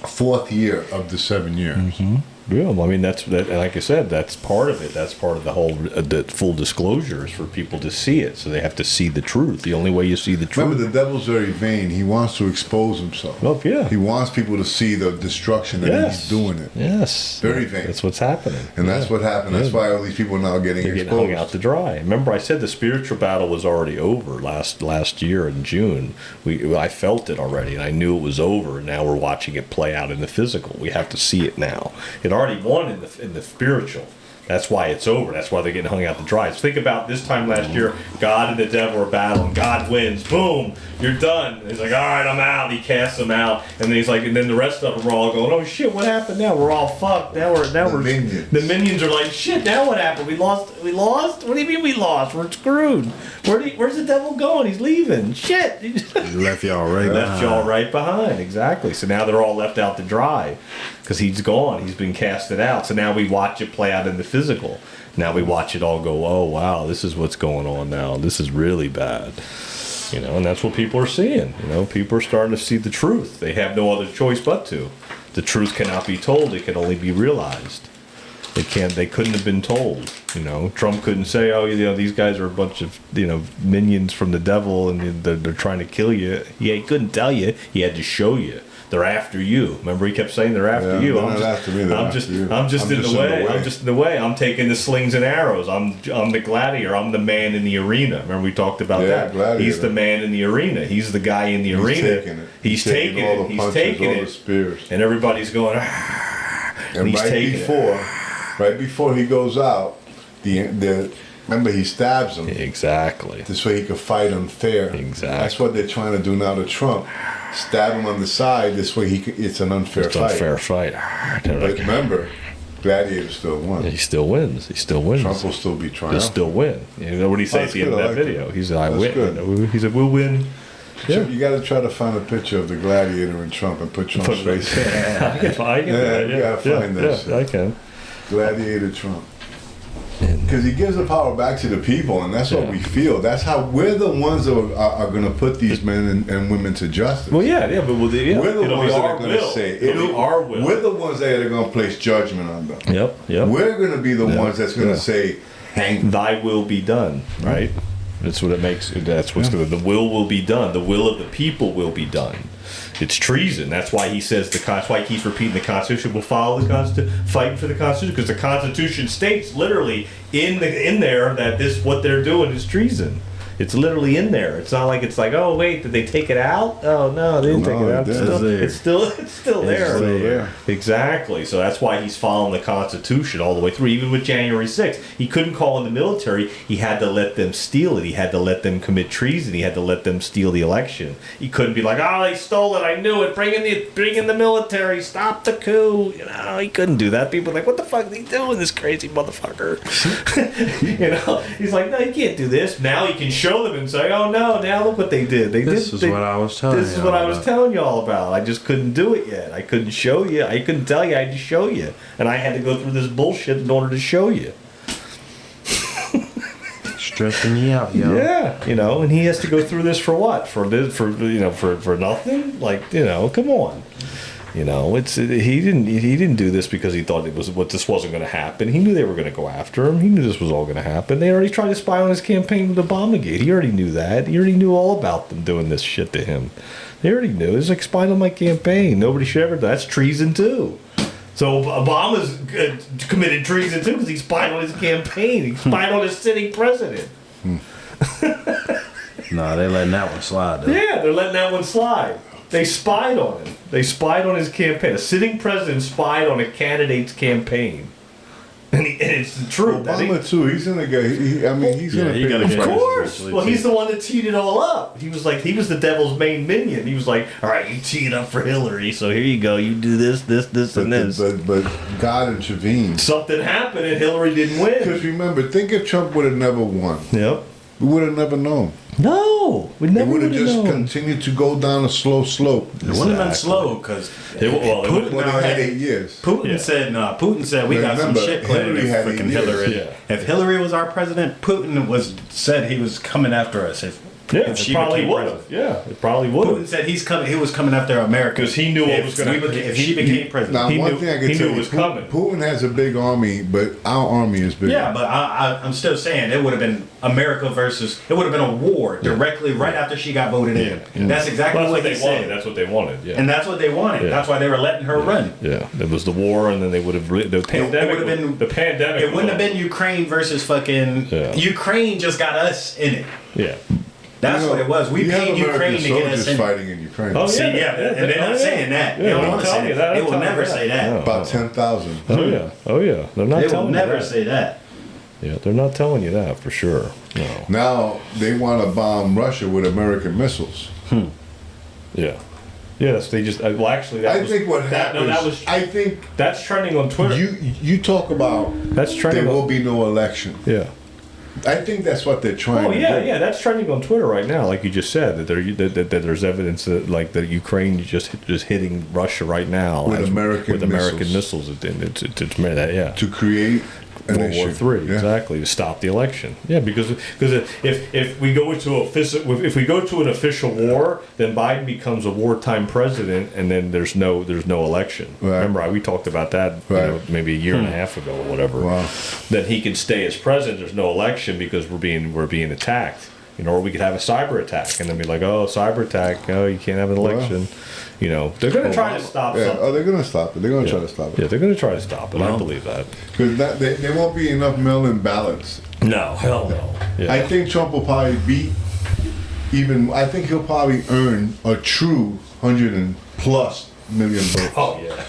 4th year of the 7 years. Yeah, I mean that's that. And like I said, that's part of it. That's part of the whole the full disclosure is for people to see it. So they have to see the truth. The only way you see the truth. Remember, the devil's very vain. He wants to expose himself. Oh, yeah. He wants people to see the destruction that Yes. he's doing it. Yes. Very vain. That's what's happening. And that's what happened. That's why all these people are now getting They're getting exposed. hung out to dry. Remember, I said the spiritual battle was already over last year in June. I felt it already, and I knew it was over. And now we're watching it play out in the physical. We have to see it now. It already won in the spiritual. That's why it's over. That's why they're getting hung out to dry. So think about this time last year, God and the devil are battling. God wins. Boom, you're done. And he's like, all right, I'm out. He casts them out, and then he's like, and then the rest of them are all going, oh shit, what happened now? We're all fucked. Now we're minions. The minions are like, shit. Now what happened? We lost. What do you mean we lost? We're screwed. Where's the devil going? He's leaving. Shit. He left y'all right Left y'all right behind. Exactly. So now they're all left out to dry because he's gone. He's been casted out. So now we watch it play out in the physical. Now we watch it all go, oh wow, this is what's going on now. This is really bad. You know, and that's what people are seeing. You know, people are starting to see the truth. They have no other choice but to. The truth cannot be told. It can only be realized. They couldn't have been told. Trump couldn't say, "Oh, these guys are a bunch of minions from the devil, and they're trying to kill you." He couldn't tell you. He had to show you. They're after you. Remember, he kept saying they're after you. I'm just in the way. I'm just in the way. I'm taking the slings and arrows. I'm the gladiator. I'm the man in the arena. Remember, we talked about that. Gladiator. He's the man in the arena. He's the guy in the arena. He's taking it. All the punches, all the spears. And everybody's going. And right before he goes out, remember he stabs him. Exactly. This way he could fight unfair. Exactly. That's what they're trying to do now to Trump. Stab him on the side. This way it's an unfair fight. Unfair fight. But remember, Gladiator still won. He still wins. Trump will still be triumphant. He'll still win. What did he say at the end of that video? He said, "I win." He said, "We'll win." Yeah. You got to try to find a picture of the Gladiator and Trump and put Trump's face. I can find that shit. I can. Gladiator Trump. Because he gives the power back to the people, and that's what we feel. That's how we're the ones that are going to put these men and women to justice. Well, but we're the ones that are going to say it'll be our will. We're the ones that are going to place judgment on them. Yep. We're going to be the ones that's going to say, "Hang, thy will be done." Right. That's what it makes. That's what's going to. The will be done. The will of the people will be done. It's treason. That's why he says that's why he keeps repeating the Constitution will follow the Constitution, fighting for the Constitution, because the Constitution states literally in there that what they're doing is treason. It's literally in there. It's not like oh wait, did they take it out? Oh no, they didn't take it out. It's still there. Exactly. So that's why he's following the Constitution all the way through. Even with January 6th, he couldn't call in the military. He had to let them steal it. He had to let them commit treason. He had to let them steal the election. He couldn't be like, "Oh, they stole it. I knew it. Bring in the military. Stop the coup." He couldn't do that. People were like, "What the fuck are they doing, this crazy motherfucker?" He's like, "No, you can't do this." Now he can show them and say, "Oh no, now look what they did. This is what I was telling y'all about. I just couldn't do it yet. I couldn't show you. I couldn't tell you. I had to show you, and I had to go through this bullshit in order to show you." Stressing me out, yo. Yeah, and he has to go through this for what? For nothing? Come on. He didn't do this because he thought this wasn't going to happen. He knew they were going to go after him. He knew this was all going to happen. They already tried to spy on his campaign with Obamagate. He already knew that. He already knew all about them doing this shit to him. They already knew. It was like spying on my campaign. Nobody should ever do that. That's treason too. So Obama's committed treason too because he spied on his campaign. He spied on his sitting president. Nah, they're letting that one slide though. Yeah, they're letting that one slide. They spied on him. They spied on his campaign. A sitting president spied on a candidate's campaign. And it's the truth. Obama too. He's gonna get. He's gonna. Of course. Well, he's the one that teed it all up. He was the devil's main minion. He was like, "All right, you teed up for Hillary, so here you go. You do this, and this." But God intervened. Something happened, and Hillary didn't win. Because remember, think if Trump would have never won. Yep. We would have never known. No, we never would have just continued to go down a slow slope. It wouldn't have been slow because Putin had 8 years. Putin said no. Putin said we got some shit planned with freaking Hillary. Yeah. If Hillary was our president, Putin said he was coming after us. If she probably would have. Yeah, it probably would have. Putin said he was coming after America because he knew what was going to happen if she became president. Now, one thing I can tell you, was coming. Putin has a big army, but our army is bigger. Yeah, but I'm still saying it would have been America versus. It would have been a war directly right after she got voted in. Yeah. That's exactly what they said. That's what they wanted. Yeah. And that's what they wanted. Yeah. That's why they were letting her run. Yeah, it was the war, and then they would have the pandemic. It would have been the pandemic. It wouldn't have been Ukraine versus fucking. Yeah. Ukraine just got us in it. Yeah. That's what it was. We paid Ukraine to get us in. Fighting in Ukraine. Oh, see, and they're not saying that. They don't want to say that. They will never say that. About 10,000. Oh yeah. They're not. They will never say that. Yeah, they're not telling you that for sure. No. Now they want to bomb Russia with American missiles. Yeah. Yes, they just. Well, actually, I think what happened. I think that's trending on Twitter. You talk about that's trending. There will be no election. Yeah. I think that's what they're trying to do. Yeah, that's trending on Twitter right now, like you just said, that there's evidence that like that Ukraine just hitting Russia right now with American missiles. It's to create an World War issue. III, Yeah. exactly, to stop the election. Yeah, because if we go to an official war, then Biden becomes a wartime president, and then there's no election. Right. Remember, we talked about that Right. maybe a year and a half ago or whatever. Wow. Then he can stay as president. There's no election because we're being attacked. Or we could have a cyber attack and then be like, oh, cyber attack, oh, you can't have an election. They're going to try to stop Yeah. something. Oh, they're going to stop it. They're going to try to stop Yeah, it. they're going to try to stop it. I believe that. Because there won't be enough mail-in ballots. No, hell no. Yeah. I think Trump will probably beat I think he'll probably earn a true 100+ million votes. Oh yeah.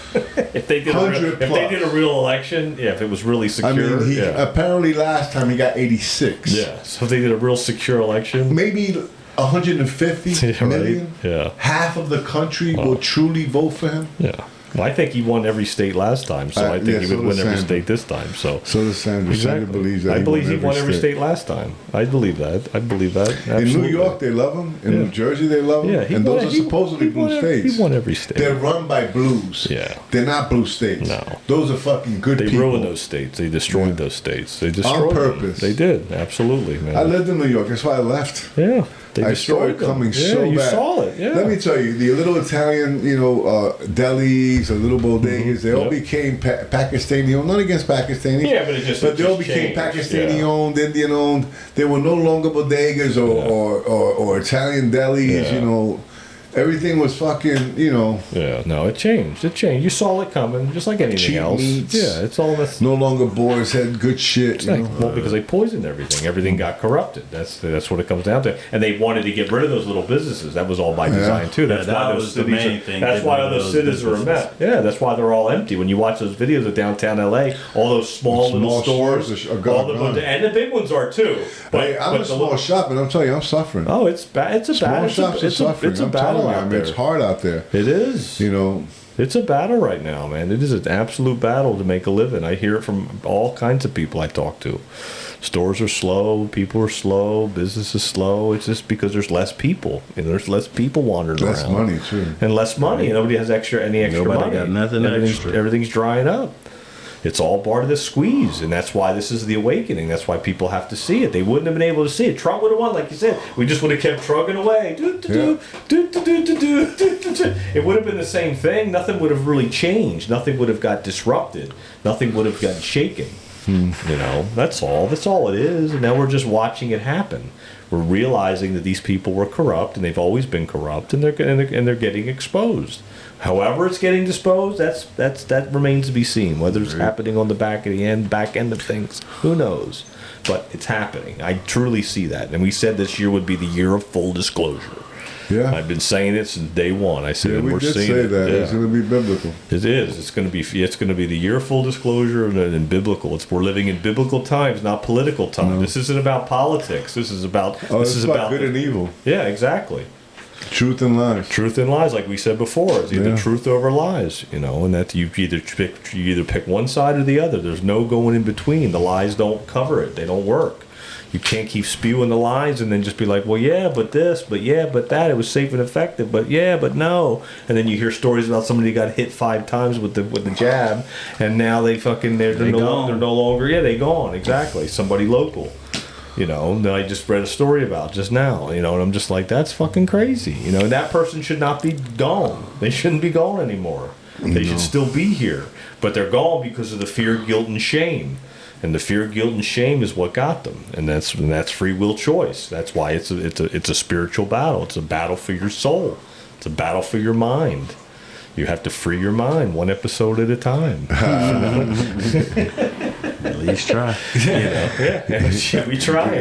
if they did a 100+. real election, yeah, if it was really secure, I mean, yeah. apparently last time he got 86. Yeah. So if they did a real secure election, Maybe 150 Yeah, right. million. Yeah. Half of the country will truly vote for him. yeah. Well, I think he won every state last time, so I think yeah, he so would win does every Sanders. state this time. So So does Sanders. exactly. Sanders believes that I believe he won every state last time. I believe that. I believe that. Absolutely. In New York, they love him. In New Jersey, they love him. Yeah, and those are supposedly blue states. He won every state. They're run by blues. Yeah. They're not blue states. No. Those are fucking good They people. ruined those states. They destroyed Yeah. those states. They destroyed purpose. them. They did. Absolutely, man. I lived in New York. That's why I left. Yeah. They I saw destroyed it them. coming Yeah, so you bad. saw it. Yeah. Let me tell you, the little Italian, delis, or little bodegas, they all Yep. became Pakistani owned. Not against Pakistani. Yeah, but it they all just became changed. Pakistani Yeah. owned, Indian owned. They were no longer bodegas or Italian delis. Yeah. Everything was fucking. Yeah, no, it changed. It changed. You saw it coming, just like anything Cheap else. meats. Yeah, it's all this. No longer boys had good shit. Well, because they poisoned everything. Everything got corrupted. That's what it comes down to. And they wanted to get rid of those little businesses. That was all by design too. That's Yeah, why that those was the cities. main thing, That's getting why rid of those those cities are a mess. businesses. Yeah, that's why they're all empty. When you watch those videos of downtown LA, all those small little stores, are gone. all the and the big ones are too. Hey, I'm a small shop, and I'm telling you, I'm suffering. Oh, it's bad. It's a Small bad. shops are suffering. It's a I'm battle telling you, out there. it's hard out there. It is. It's a battle right now, man. It is an absolute battle to make a living. I hear it from all kinds of people I talk to. Stores are slow, people are slow, business is slow. It's just because there's less people, and there's less people wandering Less around. money too. And less money. And nobody has any extra Nobody money. got nothing extra. Everything's drying up. It's all part of the squeeze, and that's why this is the awakening. That's why people have to see it. They wouldn't have been able to see it. Trump would have won, like you said. We just would have kept trucking away. It would have been the same thing. Nothing would have really changed. Nothing would have got disrupted. Nothing would have gotten shaken. That's all. That's all it is. And now we're just watching it happen. We're realizing that these people were corrupt, and they've always been corrupt, and they're getting exposed. However, it's getting disposed. That remains to be seen. Whether it's happening on the back end of things, who knows? But it's happening. I truly see that. And we said this year would be the year of full disclosure. Yeah. I've been saying it since day one. I said, Yeah, and we we're did seeing say it. that. Yeah. It's going to be biblical. It is. It's going to be the year of full disclosure and biblical. We're living in biblical times, not political times. No. This isn't about politics. This is about. This is about good and evil. Yeah, exactly. Truth and lies. Truth and lies, like we said before, is either Yeah. truth over lies. And that you either pick one side or the other. There's no going in between. The lies don't cover it. They don't work. You can't keep spewing the lies and then just be like, well, yeah, but this, but yeah, but that. It was safe and effective, but yeah, but no. And then you hear stories about somebody who got hit 5 times with the jab, and now they're no longer. Yeah, they gone. Exactly. Somebody local. That I just read a story about just now. And I'm just like, that's fucking crazy. That person should not be gone. They shouldn't be gone anymore. They should still be here, but they're gone because of the fear, guilt, and shame. And the fear, guilt, and shame is what got them, and that's free will choice. That's why it's a spiritual battle. It's a battle for your soul. It's a battle for your mind. You have to free your mind one episode at a time. At least try. Yeah, we try.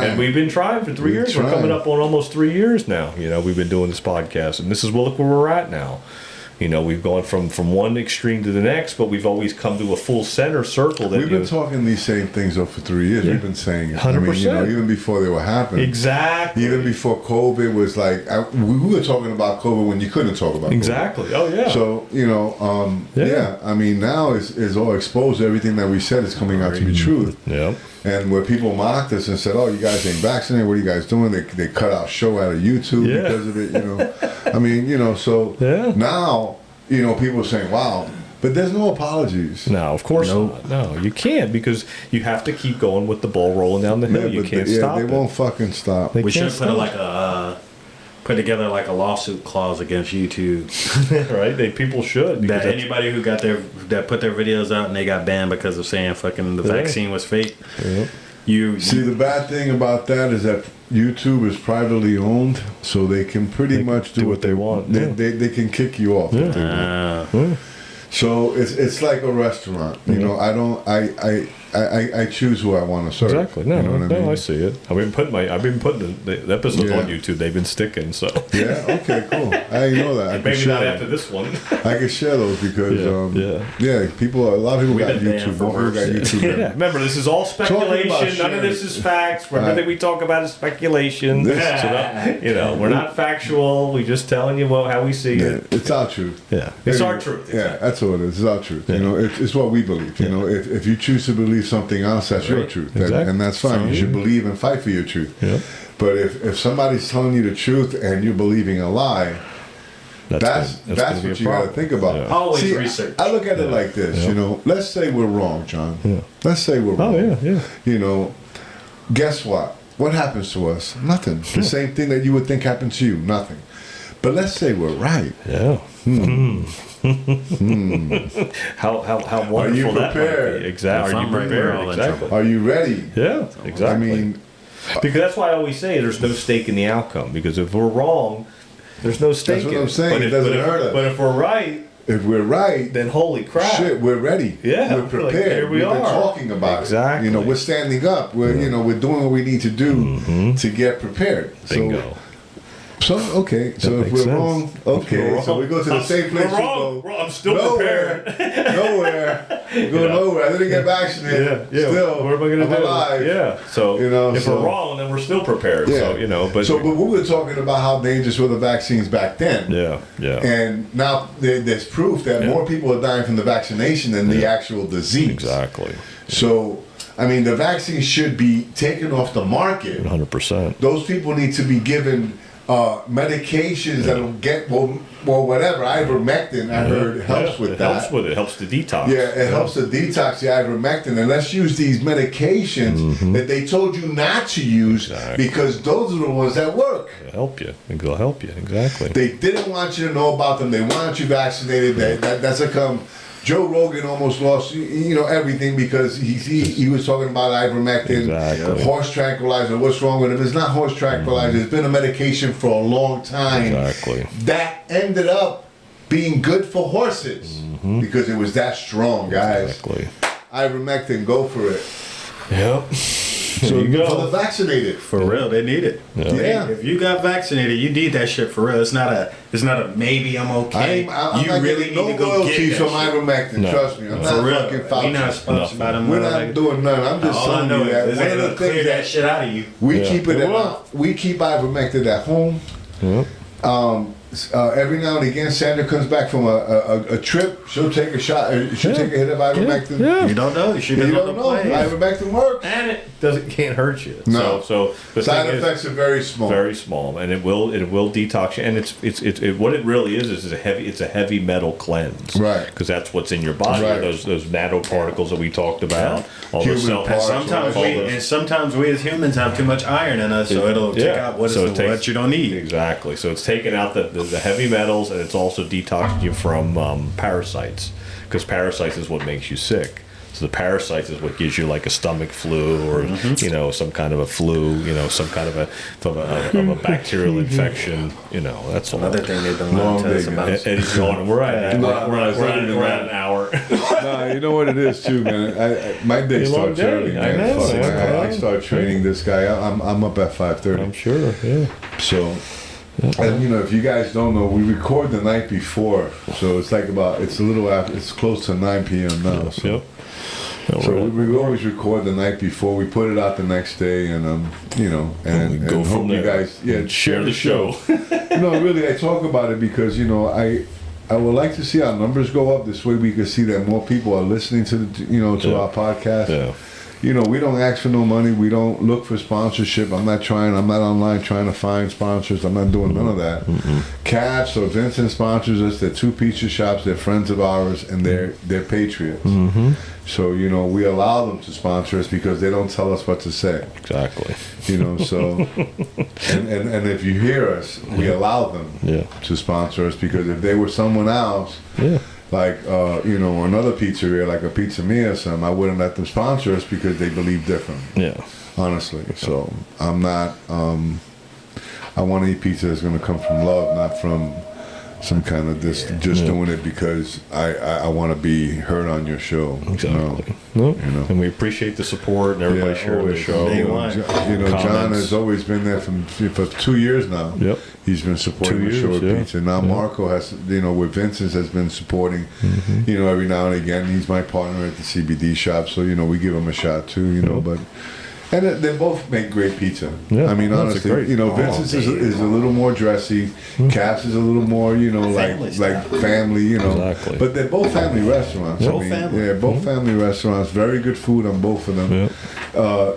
And we've been trying for 3 years. We're coming up on almost 3 years now. We've been doing this podcast, and look where we're at now. We've gone from one extreme to the next, but we've always come to a full center circle. That We've been talking these same things for 3 years. Yeah. We've been saying it. 100%. Even before they were happening. Exactly. Even before COVID was like, we were talking about COVID when you couldn't talk about COVID. Exactly. Oh yeah. So now is all exposed. Everything that we said is coming out to be truth. Yeah. And where people mocked us and said, "Oh, you guys ain't vaccinated. What are you guys doing?" They cut our show out of YouTube because of it. So Yeah. now, people are saying, "Wow, But there's no apologies. No, of course not. No, you can't, because you have to keep going with the ball rolling down the hill. You can't stop they it. won't fucking stop. We should put together like a lawsuit clause against YouTube. Right? People should. That anybody who that put their videos out and they got banned because of saying fucking the vaccine was fake. Yeah. See, the bad thing about that is that YouTube is privately owned, so they can pretty much do what they want. They can kick you off if they want. So it's like a restaurant. You know, I choose who I want to serve. Exactly. No, you know what I mean? I see it. I've been putting the episodes on YouTube. They've been sticking. So yeah. Okay. Cool. I know that. I maybe not after this one. I can share those because a lot of people got YouTube. More people got YouTube. Yeah. Remember, this is all speculation. None of this is facts. Everything we talk about is speculation. So we're not factual. We're just telling you how we see it. It's our truth. Yeah. It's our truth. Yeah. That's what it is. It's our truth. You know, it's what we believe. You know, if you choose to believe something else, that's your truth, and that's fine. You should believe and fight for your truth. Yeah. But if somebody's telling you the truth and you're believing a lie, that's what you got to think about. Yeah. Always research. I look at it like this. You know, let's say we're wrong, John. Yeah. Let's say we're wrong. Oh yeah. You know, guess what? What happens to us? Nothing. The same thing that you would think happened to you. Nothing. But let's say we're right. Yeah. How wonderful Are you that prepared? might be. Exactly. Are you prepared? Exactly. Are you ready? Yeah, exactly. I mean, because that's why I always say there's no stake in the outcome. Because if we're wrong, there's no stake. That's what I'm saying. It doesn't hurt us. But if we're right, then holy crap! Shit, we're ready. Yeah, we're prepared. Here We've been talking about it. You know, we're standing up. We're doing what we need to do to get prepared. Bingo. So if we're wrong, so we go to the same place. We're wrong. I'm still prepared. Nowhere. Go nowhere. I didn't get vaccinated. Yeah. Still, what am I going to do? Alive. Yeah. So if we're wrong, then we're still prepared. Yeah. So but we were talking about how dangerous were the vaccines back then. Yeah. And now there's proof that more people are dying from the vaccination than the actual disease. Exactly. So, I mean, the vaccine should be taken off the market. 100%. Those people need to be given medications that'll get whatever. Ivermectin, I heard, helps with that. Helps with it. Helps to detox. Yeah, it helps to detox the ivermectin. And let's use these medications that they told you not to use because those are the ones that work. They'll help you. They'll help you. Exactly. They didn't want you to know about them. They wanted you vaccinated. That's a come. Joe Rogan almost lost, everything because he was talking about ivermectin, horse tranquilizer. What's wrong with it? It's not horse tranquilizer. It's been a medication for a long time. Exactly. That ended up being good for horses because it was that strong, guys. Exactly. Ivermectin, go for it. Yep. So you go. For the vaccinated. For real, they need it. Yeah. If you got vaccinated, you need that shit for real. It's not a maybe I'm okay. I'm you not really getting need to go loyalty get from that ivermectin. No. Trust me. I'm for not real. fucking Fauci. We're not sponsored by them. We're not doing nothing. I'm just all I telling know you that is one of the clear things that shit out of you. we keep it we keep ivermectin at home. Every now and again, Sandra comes back from a trip. She'll take a shot. She'll take a hit of ivermectin. You don't know. You don't know. Ivermectin works. And it can't hurt you. No. So the side thing effects are very small. Very small, and it will detox you. And it's what it really is a heavy metal cleanse. Right. Because that's what's in your body. Right. Those nanoparticles that we talked about. All Human those cell parts. parts. Sometimes we as humans have too much iron in us, so it'll take out what you don't need. Exactly. So it's taking out the heavy metals, and it's also detoxing you from parasites, because parasites is what makes you sick. So the parasites is what gives you like a stomach flu or some kind of a flu, some kind of a bacterial infection. That's all. Another thing they've been lying to us about. Eddie's going. We're at an hour. Nah, you know what it is too, man. My day starts early, man. I start training this guy. I'm up at 5:30. I'm sure. Yeah. So. And if you guys don't know, we record the night before, so it's a little after. It's close to 9 p.m. now. So. Yep. So we always record the night before. We put it out the next day, and and go from hope there. you guys share the show. Really, I talk about it because I would like to see our numbers go up. This way, we can see that more people are listening to our podcast. Yeah. you know, we don't ask for no money. We don't look for sponsorship. I'm not online trying to find sponsors. I'm not doing none of that. Caps or Vincent sponsors us. They're two pizza shops. They're friends of ours, and they're patriots. So, you know, we allow them to sponsor us because they don't tell us what to say. Exactly. You know, so, and if you hear us, we allow them to sponsor us, because if they were someone else, like, you know, another pizzeria, like a Pizza Mia or something, I wouldn't let them sponsor us because they believe different. Yeah. Honestly. So, I'm not, I want to eat pizza that's going to come from love, not from some kind of this, just doing it because I want to be heard on your show. Exactly. You know. And we appreciate the support and everybody sharing the show. You know, John has always been there for 2 years now. Yep. He's been supporting the show with pizza. Now Marco has, you know, with Vincent has been supporting, you know, every now and again. He's my partner at the CBD shop, so, you know, we give him a shot too, you know, but... And they both make great pizza. Yeah, I mean, honestly, you know, Vincent's is a little more dressy. Caps is a little more, you know, like family, you know. Exactly. But they're both family restaurants. Yep. I mean, both family restaurants. Very good food on both of them. Yep.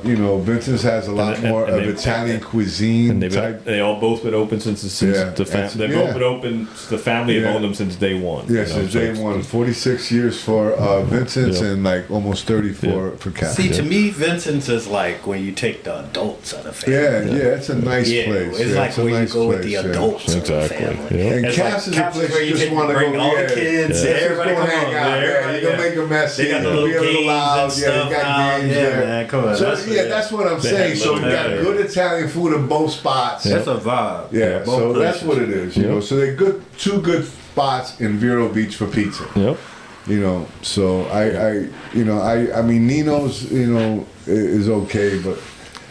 You know, Vincent's has a lot more of Italian cuisine. And they all both been open since the family. They've both been open. The family have owned them since day one. Yeah, since day one. 46 years for Vincent's and like almost 30 for Caps. See, to me, Vincent's is like when you take the adults out of family. Yeah, it's a nice place. It's like when you go with the adults of the family. Yeah. And it's Caps is a place where you just can want to bring go. all the kids. Everybody come hang out. You're gonna make a mess. They got the little games and stuff. You got games there. Man, come on. So that's what I'm saying. So you got good Italian food in both spots. That's a vibe. Yeah, so that's what it is. You know, so they're two good spots in Vero Beach for pizza. Yep. You know, so I mean, Nino's, you know, is okay, but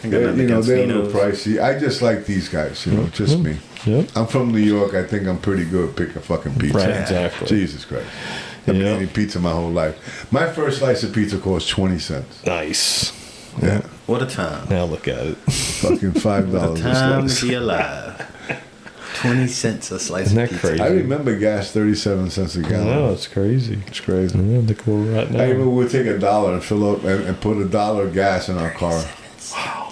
you know, they're a little pricey. I just like these guys, you know, just me. Yep. I'm from New York. I think I'm pretty good at picking fucking pizza. Right, exactly. Jesus Christ. I've been eating pizza my whole life. My first slice of pizza cost 20 cents. Nice. Yeah. What a time. Now look at it. Fucking $5 What a time a slice. to be alive. 20 cents a slice Isn't of that pizza. crazy? I remember gas 37 cents a gallon. No, it's crazy. It's crazy. Yeah, look where we're at now. I remember we'd take $1 and fill up and put $1 of gas in our car. Wow.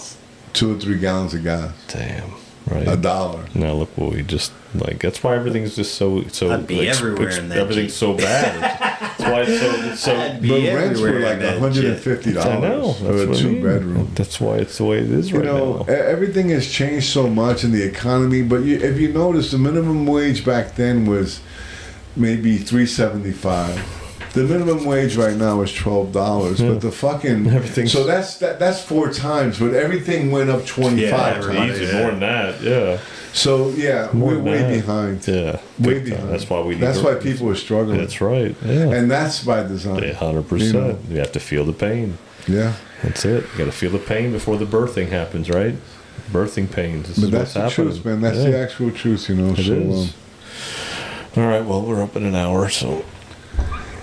2 or 3 gallons of gas. Damn. Right. $1. Now look what we just like. That's why everything's just so. I'd be everywhere in that everything's so bad. That's why it's so. I'd But be rents were everywhere like in that $150 I know. for a That's what I mean. 2-bedroom. That's why it's the way it is right You know, now. everything has changed so much in the economy. But if you notice, the minimum wage back then was maybe $3.75. The minimum wage right now is $12, but the fucking Everything's- so that's 4 times, but everything went up 25 times. Easy, more than that. Yeah. So yeah, More we're than way that. behind. Yeah. Way Big time. behind. That's why we. That's why people are struggling. That's right. Yeah. And that's by design. 100%. You know? You have to feel the pain. Yeah. That's it. You got to feel the pain before the birthing happens, right? Birthing pains. This But is that's what's the happening. truth, man. That's the actual truth, you know. It so, is. All right. Well, we're up in an hour, so.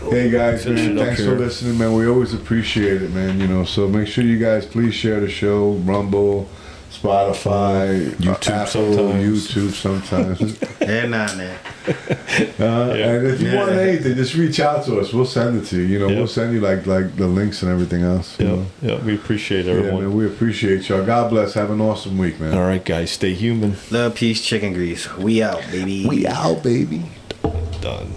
Hey guys, Finish man, it up thanks here. for listening, man. We always appreciate it, man. You know, so make sure you guys please share the show, Rumble, Spotify, YouTube Apple, sometimes. YouTube sometimes. They're not there. And if you want anything, just reach out to us. We'll send it to you. You know, we'll send you like the links and everything else. you know? Yeah. We appreciate Yeah, everyone. man, we appreciate y'all. God bless. Have an awesome week, man. All right, guys. Stay human. Love, peace, chicken grease. We out, baby. We out, baby. Done.